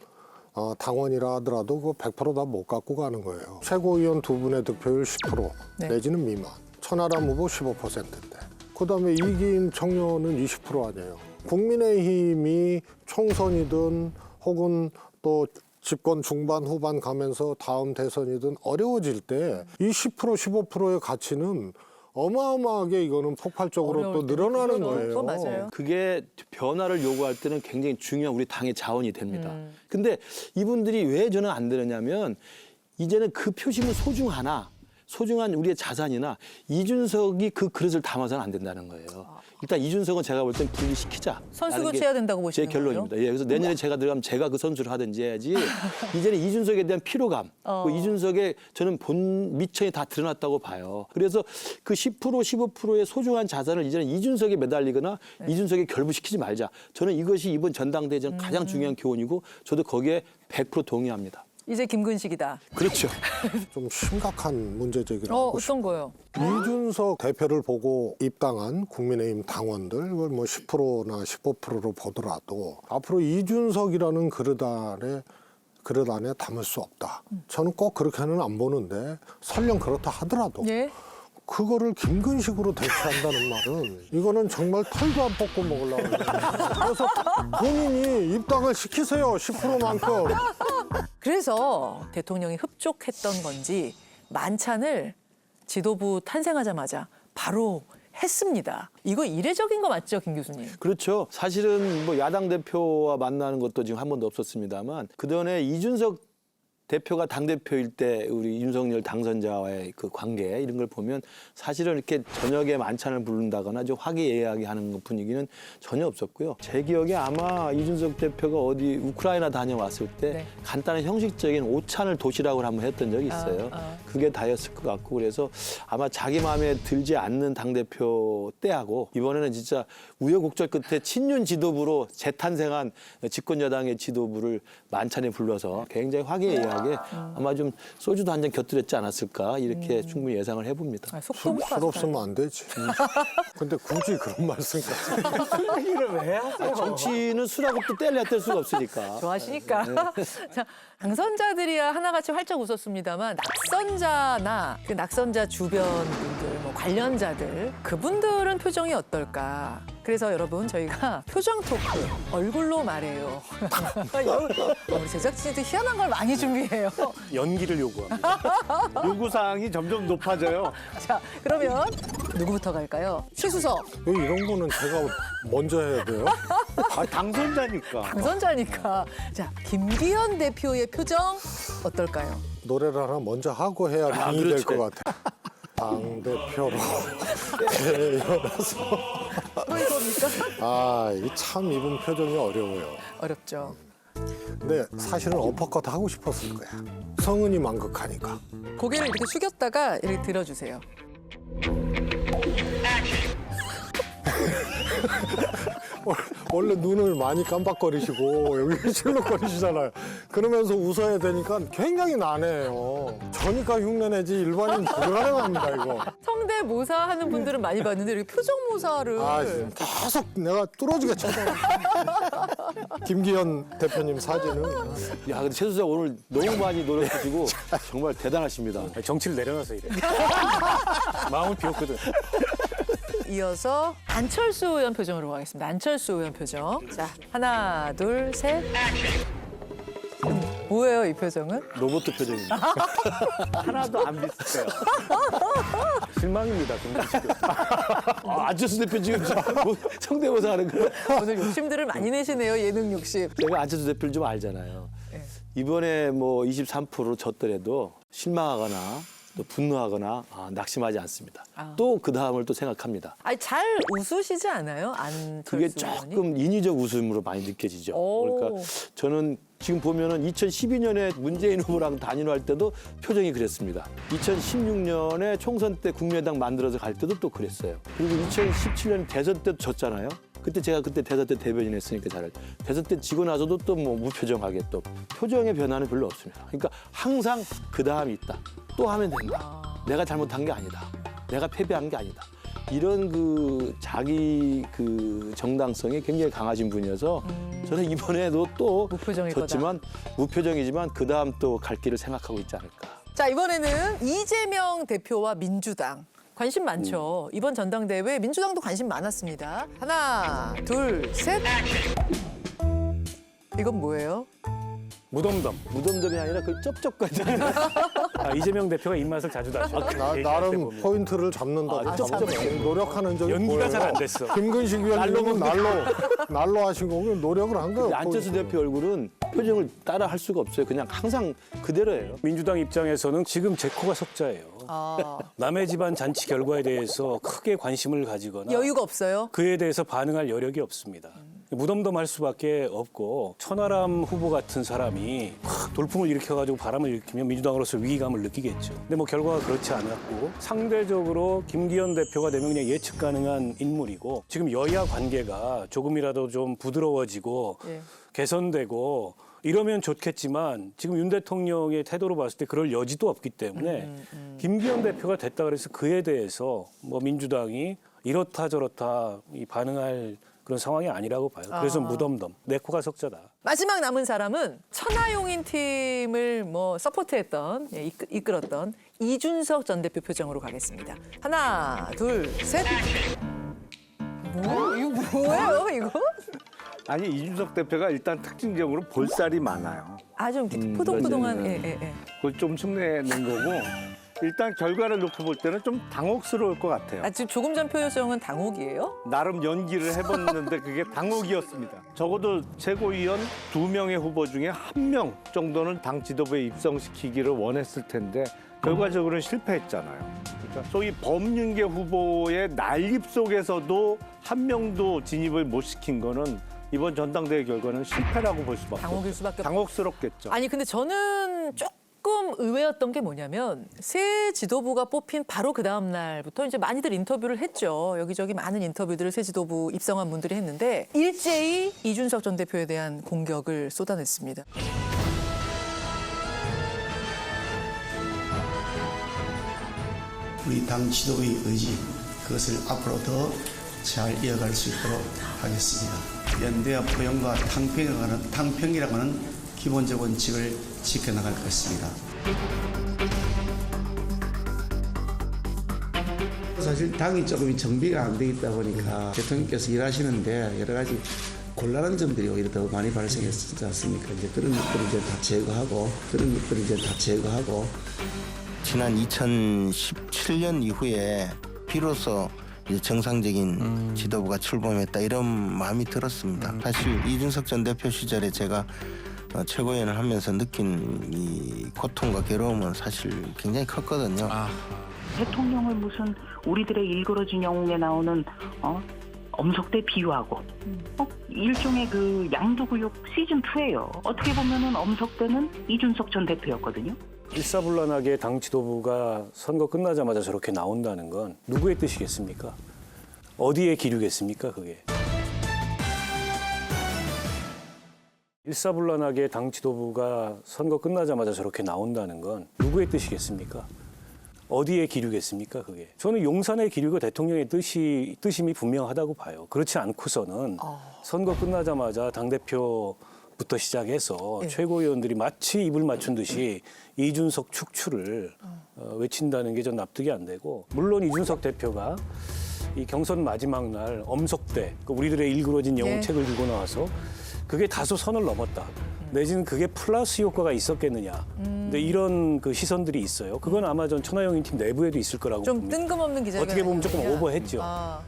당원이라 하더라도 그 100% 다 못 갖고 가는 거예요. 최고위원 2분의 득표율 10% 내지는 미만. 천하람 후보 15%인데. 그다음에 이기인 청년은 20% 아니에요. 국민의힘이 총선이든 혹은 또 집권 중반 후반 가면서 다음 대선이든 어려워질 때 이 10% 15%의 가치는 어마어마하게 이거는 폭발적으로 또 늘어나는 거예요. 맞아요. 그게 변화를 요구할 때는 굉장히 중요한 우리 당의 자원이 됩니다. 근데 이분들이 왜 저는 안 되느냐면 이제는 그 표심은 소중한 우리의 자산이나 이준석이 그 그릇을 담아서는 안 된다는 거예요. 일단 이준석은 제가 볼 땐 분리시키자. 선수 교체해야 된다고 보시는 제 결론입니다. 예, 그래서 내년에 제가 들어가면 제가 그 선수를 하든지 해야지. 이제는 이준석에 대한 피로감, 그 이준석의 저는 본 미천이 다 드러났다고 봐요. 그래서 그 10% 15%의 소중한 자산을 이제는 이준석에 매달리거나 이준석에 결부시키지 말자. 저는 이것이 이번 전당대회에서 가장 중요한 교훈이고 저도 거기에 100% 동의합니다. 이제 김근식이다. 그렇죠. 좀 심각한 문제 제기를 하고 싶어요. 어떤 거요? 이준석 대표를 보고 입당한 국민의힘 당원들, 이걸 뭐 10%나 15%로 보더라도 앞으로 이준석이라는 그릇 안에 담을 수 없다. 저는 꼭 그렇게는 안 보는데 설령 그렇다 하더라도 그거를 김근식으로 대체한다는 말은 이거는 정말 털도 안 뽑고 먹으려고 그래서 본인이 입당을 시키세요. 10%만큼. 그래서 대통령이 흡족했던 건지 만찬을 지도부 탄생하자마자 바로 했습니다. 이거 이례적인 거 맞죠, 김 교수님? 그렇죠. 사실은 뭐 야당 대표와 만나는 것도 지금 한 번도 없었습니다만 그전에 이준석 대표가 당대표일 때 우리 윤석열 당선자와의 그 관계 이런 걸 보면 사실은 이렇게 저녁에 만찬을 부른다거나 좀 화기애애하게 하는 분위기는 전혀 없었고요. 제 기억에 아마 이준석 대표가 어디 우크라이나 다녀왔을 때 간단한 형식적인 오찬을 도시락을 한번 했던 적이 있어요. 그게 다였을 것 같고 그래서 아마 자기 마음에 들지 않는 당대표 때하고 이번에는 진짜 우여곡절 끝에 친윤 지도부로 재탄생한 집권여당의 지도부를 만찬에 불러서 굉장히 화기애애하게 아마 좀 소주도 한 잔 곁들였지 않았을까 이렇게 충분히 예상을 해봅니다. 술 없으면 안 되지. 근데 굳이 그런 말씀까지. 얘기를 왜 하세요? 정치는 술하고 또 뗄래야 뗄 수가 없으니까. 좋아하시니까. 자, 당선자들이야 하나같이 활짝 웃었습니다만 낙선자나 그 낙선자 주변 분들, 뭐 관련자들 그분들은 표정이 어떨까? 그래서 여러분 저희가 표정 토크 얼굴로 말해요. 우리 제작진도 희한한 걸 많이 준비해요. 연기를 요구합니다. 요구사항이 점점 높아져요. 자, 그러면 누구부터 갈까요? 최수석. 이런 거는 제가 먼저 해야 돼요? 당선자니까. 당선자니까. 자, 김기현 대표의 표정 어떨까요? 노래를 하나 먼저 하고 해야 당이 될 것 같아. 당대표로 태어나서 이게 참 이분 표정이 어려워요. 어렵죠. 근데 사실은 어퍼컷 하고 싶었을 거야. 성은이 만극하니까. 고개를 이렇게 숙였다가 이렇게 들어주세요. 원래 눈을 많이 깜빡거리시고 여기 실룩거리시잖아요. 그러면서 웃어야 되니까 굉장히 난해해요. 저니까 흉내내지 일반인 불가능합니다 이거. 성대모사 하는 분들은 많이 봤는데 이렇게 표정모사를 계속 내가 뚫어지게 쳐다봐. 김기현 대표님 사진은. 야, 근데 최수석 오늘 너무 많이 노력하시고 정말 대단하십니다. 정치를 내려놔서 이래. 마음을 비웠거든. 이어서 안철수 의원 표정으로 가겠습니다. 안철수 의원 표정. 자, 하나, 둘, 셋. 뭐예요, 이 표정은? 로봇 표정입니다. 하나도 안 비슷해요. 실망입니다, 김근식 교수. 안철수 대표 지금 뭐 성대모사 하는 거. 오늘 욕심들을 많이 내시네요, 예능 욕심. 제가 안철수 대표를 좀 알잖아요. 이번에 뭐 23%로 졌더라도 실망하거나 또 분노하거나 낙심하지 않습니다. 또 그 다음을 또 생각합니다. 아니, 잘 웃으시지 않아요? 안철수 그게 의원이? 조금 인위적 웃음으로 많이 느껴지죠. 그러니까 저는 지금 보면은 2012년에 문재인 후보랑 단일화할 때도 표정이 그랬습니다. 2016년에 총선 때 국민의당 만들어서 갈 때도 또 그랬어요. 그리고 2017년 대선 때도 졌잖아요. 그때 제가 대선 때 대변인 했으니까 잘 알죠. 대선 때 지고 나서도 또 뭐 무표정하게 또 표정의 변화는 별로 없습니다. 그러니까 항상 그 다음이 있다. 또 하면 된다. 내가 잘못한 게 아니다. 내가 패배한 게 아니다. 이런 그 자기 그 정당성이 굉장히 강하신 분이어서 저는 이번에도 또 졌지만 무표정이지만 그 다음 또 갈 길을 생각하고 있지 않을까. 자, 이번에는 이재명 대표와 민주당. 관심 많죠. 이번 전당대회 민주당도 관심 많았습니다. 하나, 둘, 셋. 이건 뭐예요? 무덤덤. 무덤덤이 아니라 그 쩝쩝거리죠. 이재명 대표가 입맛을 자주 다셔. 나름 포인트를 잡는다. 노력하는 적이 연기가 잘 안 됐어. 김근식 위원님은 날로 하신 거고 노력을 한 거예요. 안철수 대표 얼굴은 표정을 따라 할 수가 없어요. 그냥 항상 그대로예요. 민주당 입장에서는 지금 제 코가 석자예요. 남의 집안 잔치 결과에 대해서 크게 관심을 가지거나 여유가 없어요? 그에 대해서 반응할 여력이 없습니다. 무덤덤할 수밖에 없고 천하람 후보 같은 사람이 확 돌풍을 일으켜가지고 바람을 일으키면 민주당으로서 위기감을 느끼겠죠. 근데 뭐 결과가 그렇지 않았고 상대적으로 김기현 대표가 되면 그냥 예측 가능한 인물이고 지금 여야 관계가 조금이라도 좀 부드러워지고 개선되고 이러면 좋겠지만 지금 윤 대통령의 태도로 봤을 때 그럴 여지도 없기 때문에 김기현 대표가 됐다 그래서 그에 대해서 뭐 민주당이 이렇다 저렇다 반응할 그런 상황이 아니라고 봐요. 그래서 무덤덤, 내 코가 석자다. 마지막 남은 사람은 천하용인 팀을 뭐 서포트했던, 이끌었던 이준석 전 대표 표정으로 가겠습니다. 하나, 둘, 셋. 이거 뭐예요, 이거? 아니 이준석 대표가 일단 특징적으로 볼살이 많아요. 좀 포동포동한. 그걸 좀 흉내낸 거고 일단 결과를 놓고 볼 때는 좀 당혹스러울 것 같아요. 지금 조금 전 표정은 당혹이에요? 나름 연기를 해봤는데 그게 당혹이었습니다. 적어도 최고위원 2명의 후보 중에 1명 정도는 당 지도부에 입성시키기를 원했을 텐데 결과적으로는 실패했잖아요. 그러니까 소위 범윤계 후보의 난립 속에서도 1명도 진입을 못 시킨 거는 이번 전당대회 결과는 실패라고 볼 수밖에 없어요. 당혹일 수밖에 없죠. 당혹스럽겠죠. 아니 근데 저는 조금 의외였던 게 뭐냐면 새 지도부가 뽑힌 바로 그 다음 날부터 이제 많이들 인터뷰를 했죠. 여기저기 많은 인터뷰들을 새 지도부 입성한 분들이 했는데 일제히 이준석 전 대표에 대한 공격을 쏟아냈습니다. 우리 당 지도부의 의지, 그것을 앞으로 더 잘 이어갈 수 있도록 하겠습니다. 연대와 포용과 탕평이라고 하는 기본적 원칙을 지켜나갈 것입니다. 사실 당이 조금 정비가 안 돼 있다 보니까 대통령께서 일하시는데 여러 가지 곤란한 점들이 오히려 더 많이 발생했지 않습니까? 이제 그런 것들을 이제 다 제거하고 지난 2017년 이후에 비로소 이제 정상적인 지도부가 출범했다 이런 마음이 들었습니다. 사실 이준석 전 대표 시절에 제가 최고위원을 하면서 느낀 이 고통과 괴로움은 사실 굉장히 컸거든요. 대통령을 무슨 우리들의 일그러진 영웅에 나오는 엄석대 비유하고 일종의 그 양두구육 시즌2예요. 어떻게 보면은 엄석대는 이준석 전 대표였거든요. 일사불란하게 당 지도부가 선거 끝나자마자 저렇게 나온다는 건 누구의 뜻이겠습니까? 어디에 기류겠습니까, 그게? 일사불란하게 당 지도부가 선거 끝나자마자 저렇게 나온다는 건 누구의 뜻이겠습니까? 어디에 기류겠습니까, 그게? 저는 용산의 기류가 대통령의 뜻임이 분명하다고 봐요. 그렇지 않고서는 선거 끝나자마자 당대표부터 시작해서 최고위원들이 마치 입을 맞춘 듯이 이준석 축출을 외친다는 게 전 납득이 안 되고, 물론 이준석 대표가 이 경선 마지막 날 엄석대, 우리들의 일그러진 영웅책을 들고 나와서 그게 다소 선을 넘었다. 내지는 그게 플러스 효과가 있었겠느냐. 근데 이런 그 시선들이 있어요. 그건 아마 전 천하용인 팀 내부에도 있을 거라고 좀 봅니다. 뜬금없는 기자회견. 어떻게 보면 조금 오버했죠.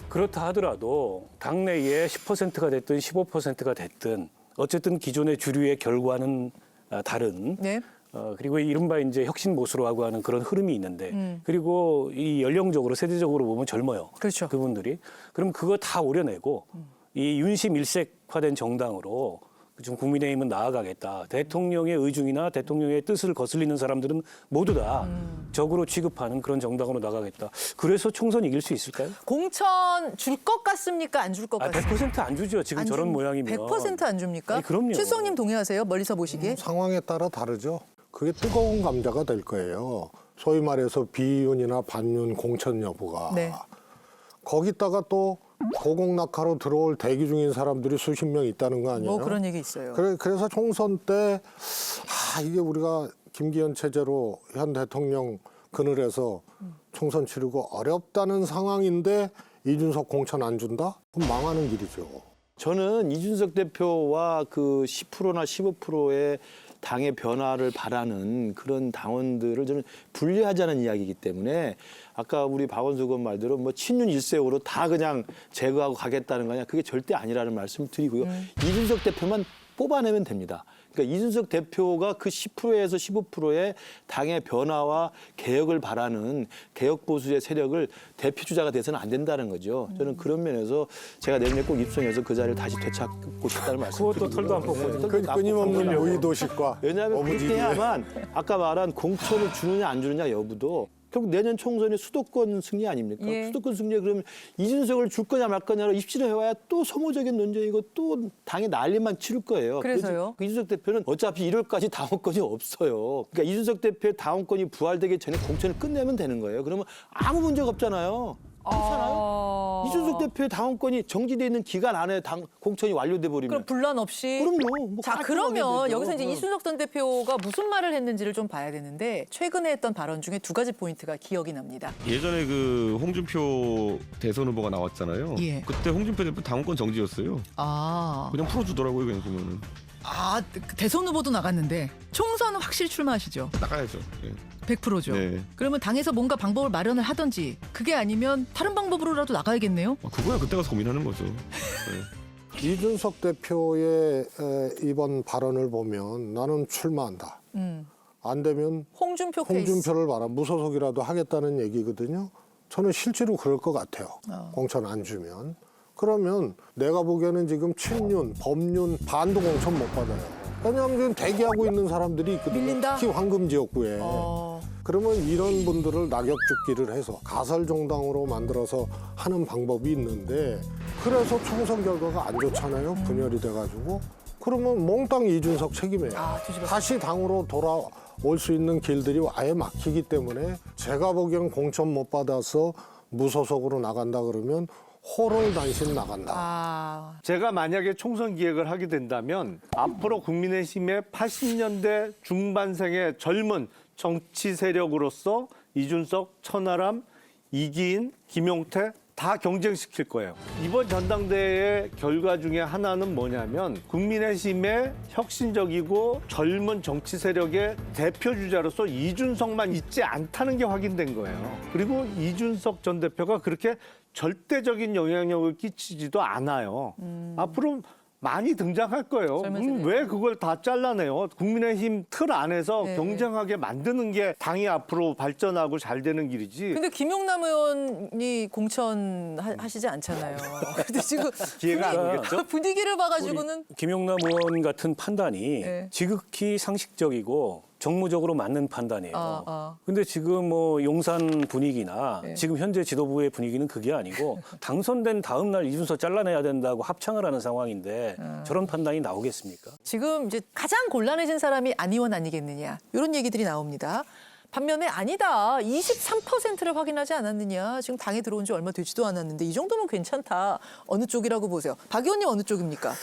그렇다 하더라도 당내에 10%가 됐든 15%가 됐든 어쨌든 기존의 주류의 결과는 다른. 그리고 이른바 이제 혁신 보수라고 하는 그런 흐름이 있는데 그리고 이 연령적으로 세대적으로 보면 젊어요. 그렇죠. 그분들이. 그럼 그거 다 오려내고 이 윤심 일색화된 정당으로 지금 국민의힘은 나아가겠다. 대통령의 의중이나 대통령의 뜻을 거슬리는 사람들은 모두 다 적으로 취급하는 그런 정당으로 나가겠다. 그래서 총선 이길 수 있을까요? 공천 줄 것 같습니까? 안 줄 것 같습니까? 100% 안 주죠. 지금 저런 모양이면. 100%안 줍니까? 아니, 그럼요. 칠성님 동의하세요? 멀리서 보시기에? 상황에 따라 다르죠. 그게 뜨거운 감자가 될 거예요. 소위 말해서 비윤이나 반윤 공천 여부가. 네. 거기다가 또 고공낙하로 들어올 대기 중인 사람들이 수십 명 있다는 거 아니에요? 뭐 그런 얘기 있어요. 그래서 총선 때 이게 우리가 김기현 체제로 현 대통령 그늘에서 총선 치르고 어렵다는 상황인데 이준석 공천 안 준다? 그럼 망하는 길이죠. 저는 이준석 대표와 그 10%나 15%의 당의 변화를 바라는 그런 당원들을 저는 분리하자는 이야기이기 때문에 아까 우리 박원석 의원 말대로 뭐 친윤 일색으로 다 그냥 제거하고 가겠다는 거냐 그게 절대 아니라는 말씀을 드리고요. 이준석 대표만 뽑아내면 됩니다. 그러니까 이준석 대표가 그 10%에서 15%의 당의 변화와 개혁을 바라는 개혁 보수의 세력을 대표 주자가 돼서는 안 된다는 거죠. 저는 그런 면에서 제가 내년에 꼭 입성해서 그 자리를 다시 되찾고 싶다는 말씀을 드리고요. 그것도 털도 안 뽑고 끊임없는 의도식과 왜냐하면 그렇게 해야만 아까 말한 공천을 주느냐 안 주느냐 여부도 결국 내년 총선의 수도권 승리 아닙니까? 예. 수도권 승리에 그러면 이준석을 줄 거냐 말 거냐로 입시를 해와야 또 소모적인 논쟁이고 또 당이 난리만 치를 거예요. 그래서요? 그래서 이준석 대표는 어차피 1월까지 당원권이 없어요. 그러니까 이준석 대표의 당원권이 부활되기 전에 공천을 끝내면 되는 거예요. 그러면 아무 문제가 없잖아요. 그렇잖아요. 이준석 대표의 당원권이 정지돼 있는 기간 안에 공천이 완료돼 버리면 그럼 분란 없이. 그럼요. 뭐 자, 그러면 여기서 이제 이준석 전 대표가 무슨 말을 했는지를 좀 봐야 되는데 최근에 했던 발언 중에 두 가지 포인트가 기억이 납니다. 예전에 그 홍준표 대선 후보가 나왔잖아요. 예. 그때 홍준표 대표 당원권 정지였어요. 그냥 풀어주더라고요, 그냥 보면은. 대선 후보도 나갔는데 총선은 확실히 출마하시죠? 나가야죠. 예. 100%죠. 네. 그러면 당에서 뭔가 방법을 마련을 하든지 그게 아니면 다른 방법으로라도 나가야겠네요. 그거야 그때 가서 고민하는 거죠. 네. 이준석 대표의 이번 발언을 보면 나는 출마한다. 안 되면 홍준표를 봐라. 무소속이라도 하겠다는 얘기거든요. 저는 실제로 그럴 것 같아요. 공천 안 주면. 그러면 내가 보기에는 지금 친윤, 범윤, 반도 공천 못 받아요. 왜냐하면 지금 대기하고 있는 사람들이 있거든요. 밀린다? 특히 황금 지역구에. 그러면 이런 분들을 낙엽 죽기를 해서 가설 정당으로 만들어서 하는 방법이 있는데 그래서 총선 결과가 안 좋잖아요. 분열이 돼가지고. 그러면 몽땅 이준석 책임이에요. 다시 당으로 돌아올 수 있는 길들이 아예 막히기 때문에 제가 보기에는 공천 못 받아서 무소속으로 나간다 그러면 호롤단신 나간다. 제가 만약에 총선 기획을 하게 된다면 앞으로 국민의힘의 80년대 중반생의 젊은 정치 세력으로서 이준석, 천하람, 이기인, 김용태 다 경쟁시킬 거예요. 이번 전당대회 결과 중에 하나는 뭐냐면 국민의힘의 혁신적이고 젊은 정치 세력의 대표 주자로서 이준석만 있지 않다는 게 확인된 거예요. 그리고 이준석 전 대표가 그렇게 절대적인 영향력을 끼치지도 않아요. 앞으로 많이 등장할 거예요. 왜 그걸 다 잘라내요? 국민의힘 틀 안에서 경쟁하게 만드는 게 당이 앞으로 발전하고 잘 되는 길이지. 근데 김용남 의원이 공천하시지 않잖아요. 근데 지금 기회가 아니겠죠? 분위기를 봐가지고는 김용남 의원 같은 판단이 지극히 상식적이고 정무적으로 맞는 판단이에요. 근데 지금 뭐 용산 분위기나 지금 현재 지도부의 분위기는 그게 아니고 당선된 다음 날 이준석 잘라내야 된다고 합창을 하는 상황인데 저런 판단이 나오겠습니까? 지금 이제 가장 곤란해진 사람이 안 의원 아니겠느냐 이런 얘기들이 나옵니다. 반면에 아니다. 23%를 확인하지 않았느냐. 지금 당에 들어온 지 얼마 되지도 않았는데 이 정도면 괜찮다. 어느 쪽이라고 보세요? 박 의원님 어느 쪽입니까?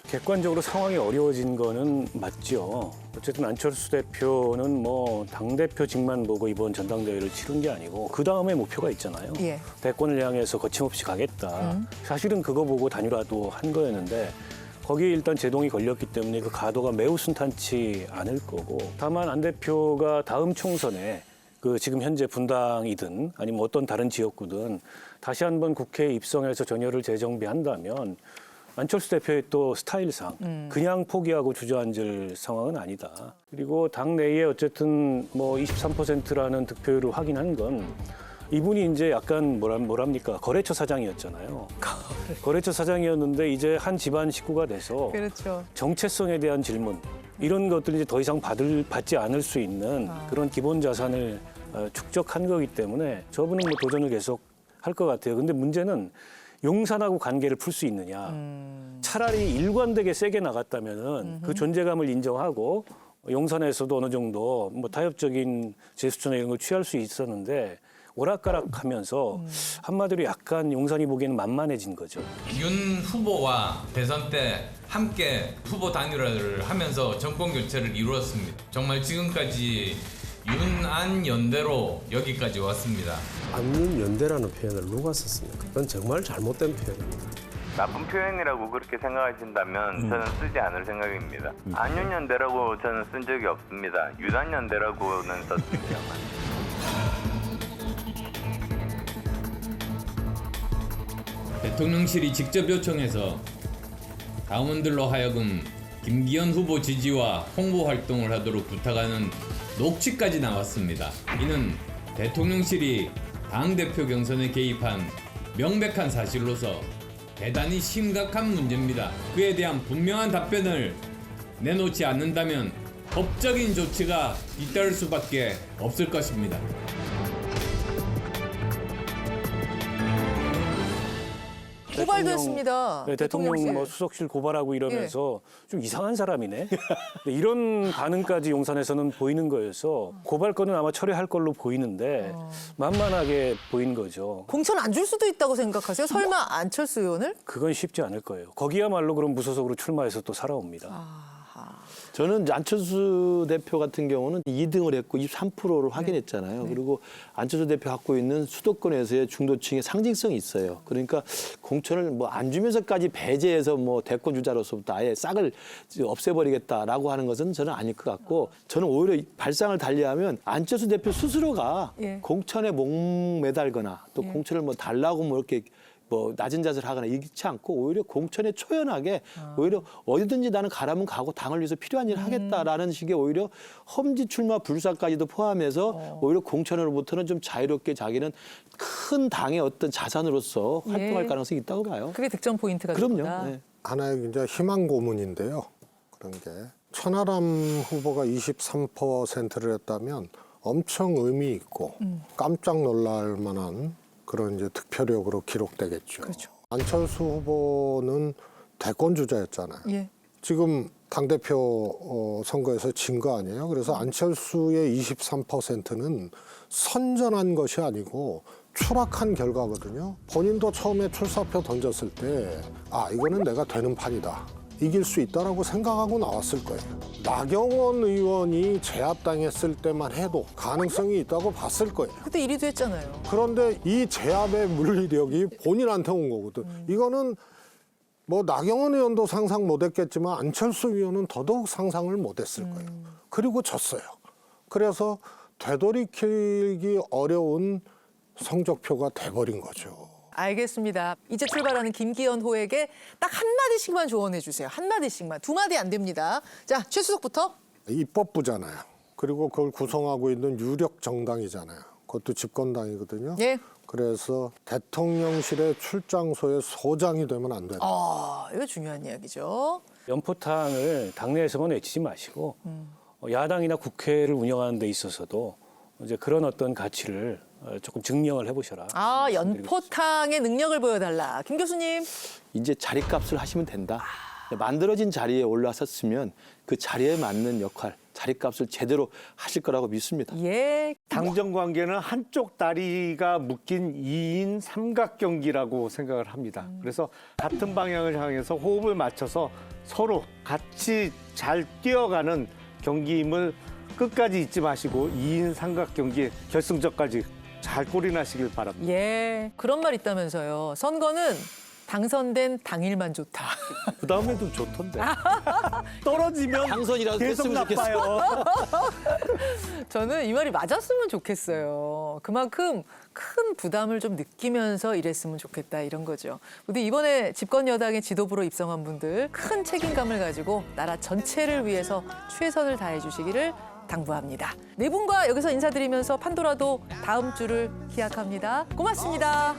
객관적으로 상황이 어려워진 거는 맞죠. 어쨌든 안철수 대표는 뭐 당대표직만 보고 이번 전당대회를 치른 게 아니고 그 다음에 목표가 있잖아요. 대권을 향해서 거침없이 가겠다. 사실은 그거 보고 단일화도 한 거였는데 거기에 일단 제동이 걸렸기 때문에 그 가도가 매우 순탄치 않을 거고 다만 안 대표가 다음 총선에 그 지금 현재 분당이든 아니면 어떤 다른 지역구든 다시 한번 국회에 입성해서 전열을 재정비한다면 안철수 대표의 또 스타일상 그냥 포기하고 주저앉을 상황은 아니다. 그리고 당 내에 어쨌든 뭐 23%라는 득표율을 확인한 건 이분이 이제 약간 뭐랍니까 거래처 사장이었잖아요. 거래처 사장이었는데 이제 한 집안 식구가 돼서 그렇죠. 정체성에 대한 질문 이런 것들이 이제 더 이상 받지 않을 수 있는 그런 기본 자산을 축적한 거기 때문에 저분은 뭐 도전을 계속 할 것 같아요. 근데 문제는 용산하고 관계를 풀 수 있느냐. 차라리 일관되게 세게 나갔다면은 그 존재감을 인정하고 용산에서도 어느 정도 뭐 타협적인 제스처나 이런 걸 취할 수 있었는데 오락가락하면서 한마디로 약간 용산이 보기에는 만만해진 거죠. 윤 후보와 대선 때 함께 후보 단일화를 하면서 정권 교체를 이루었습니다. 정말 지금까지 윤안 연대로 여기까지 왔습니다. 안윤 연대라는 표현을 누가 썼습니까? 그건 정말 잘못된 표현입니다. 나쁜 표현이라고 그렇게 생각하신다면 저는 쓰지 않을 생각입니다. 안윤연대라고 저는 쓴 적이 없습니다. 유단연대라고는 썼습니다. 대통령실이 직접 요청해서 당원들로 하여금 김기현 후보 지지와 홍보 활동을 하도록 부탁하는 녹취까지 나왔습니다. 이는 대통령실이 당대표 경선에 개입한 명백한 사실로서 대단히 심각한 문제입니다. 그에 대한 분명한 답변을 내놓지 않는다면 법적인 조치가 잇따를 수밖에 없을 것입니다. 고발도 했습니다. 네, 대통령 뭐 수석실 고발하고 이러면서 좀 이상한 사람이네. 이런 반응까지 용산에서는 보이는 거여서 고발 건은 아마 철회할 걸로 보이는데 만만하게 보인 거죠. 공천 안 줄 수도 있다고 생각하세요? 설마 안철수 의원을? 그건 쉽지 않을 거예요. 거기야말로 그럼 무소속으로 출마해서 또 살아옵니다. 저는 이제 안철수 대표 같은 경우는 2등을 했고 23%를 확인했잖아요. 그리고 안철수 대표 갖고 있는 수도권에서의 중도층의 상징성이 있어요. 그러니까 공천을 뭐 안 주면서까지 배제해서 뭐 대권 주자로서부터 아예 싹을 없애버리겠다라고 하는 것은 저는 아닐 것 같고 저는 오히려 발상을 달리하면 안철수 대표 스스로가 공천에 목매달거나 또 공천을 뭐 달라고 뭐 이렇게 뭐 낮은 자세를 하거나 이렇지 않고 오히려 공천에 초연하게 오히려 어디든지 나는 가라면 가고 당을 위해서 필요한 일을 하겠다라는 식의 오히려 험지 출마 불사까지도 포함해서 오히려 공천으로부터는 좀 자유롭게 자기는 큰 당의 어떤 자산으로서 활동할 가능성이 있다고 봐요. 그게 득점 포인트가 그럼요. 됩니다. 네. 하나의 이제 희망 고문인데요. 그런 게 천하람 후보가 23%를 했다면 엄청 의미 있고 깜짝 놀랄 만한 그런 이제 득표력으로 기록되겠죠. 그렇죠. 안철수 후보는 대권 주자였잖아요. 예. 지금 당대표 선거에서 진 거 아니에요. 그래서 안철수의 23%는 선전한 것이 아니고 추락한 결과거든요. 본인도 처음에 출사표 던졌을 때 아, 이거는 내가 되는 판이다. 이길 수 있다라고 생각하고 나왔을 거예요. 나경원 의원이 제압당했을 때만 해도 가능성이 있다고 봤을 거예요. 그때 1위도 했잖아요. 그런데 이 제압의 물리력이 본인한테 온 거거든. 이거는 뭐 나경원 의원도 상상 못했겠지만 안철수 의원은 더더욱 상상을 못했을 거예요. 그리고 졌어요. 그래서 되돌이키기 어려운 성적표가 돼버린 거죠. 알겠습니다. 이제 출발하는 김기현 호에게 딱 한마디씩만 조언해 주세요. 한마디씩만. 2마디 안 됩니다. 자, 최수석부터. 입법부잖아요. 그리고 그걸 구성하고 있는 유력 정당이잖아요. 그것도 집권당이거든요. 예. 그래서 대통령실의 출장소에 소장이 되면 안 된다. 이거 중요한 이야기죠. 연포탕을 당내에서만 외치지 마시고 야당이나 국회를 운영하는 데 있어서도 이제 그런 어떤 가치를 조금 증명을 해보셔라. 연포탕의 능력을 보여달라. 김 교수님. 이제 자리값을 하시면 된다. 만들어진 자리에 올라섰으면 그 자리에 맞는 역할, 자리값을 제대로 하실 거라고 믿습니다. 예. 당정 관계는 한쪽 다리가 묶인 2인 삼각경기라고 생각을 합니다. 그래서 같은 방향을 향해서 호흡을 맞춰서 서로 같이 잘 뛰어가는 경기임을 끝까지 잊지 마시고 2인 삼각경기 결승전까지 잘 골인하시길 바랍니다. 예. 그런 말 있다면서요. 선거는 당선된 당일만 좋다. 그 다음에도 좋던데. 떨어지면 당선이라도 계속 됐으면 나빠요. 저는 이 말이 맞았으면 좋겠어요. 그만큼 큰 부담을 좀 느끼면서 일했으면 좋겠다 이런 거죠. 근데 이번에 집권 여당의 지도부로 입성한 분들 큰 책임감을 가지고 나라 전체를 위해서 최선을 다해 주시기를 당부합니다. 네 분과 여기서 인사드리면서 판도라도 다음 주를 기약합니다. 고맙습니다.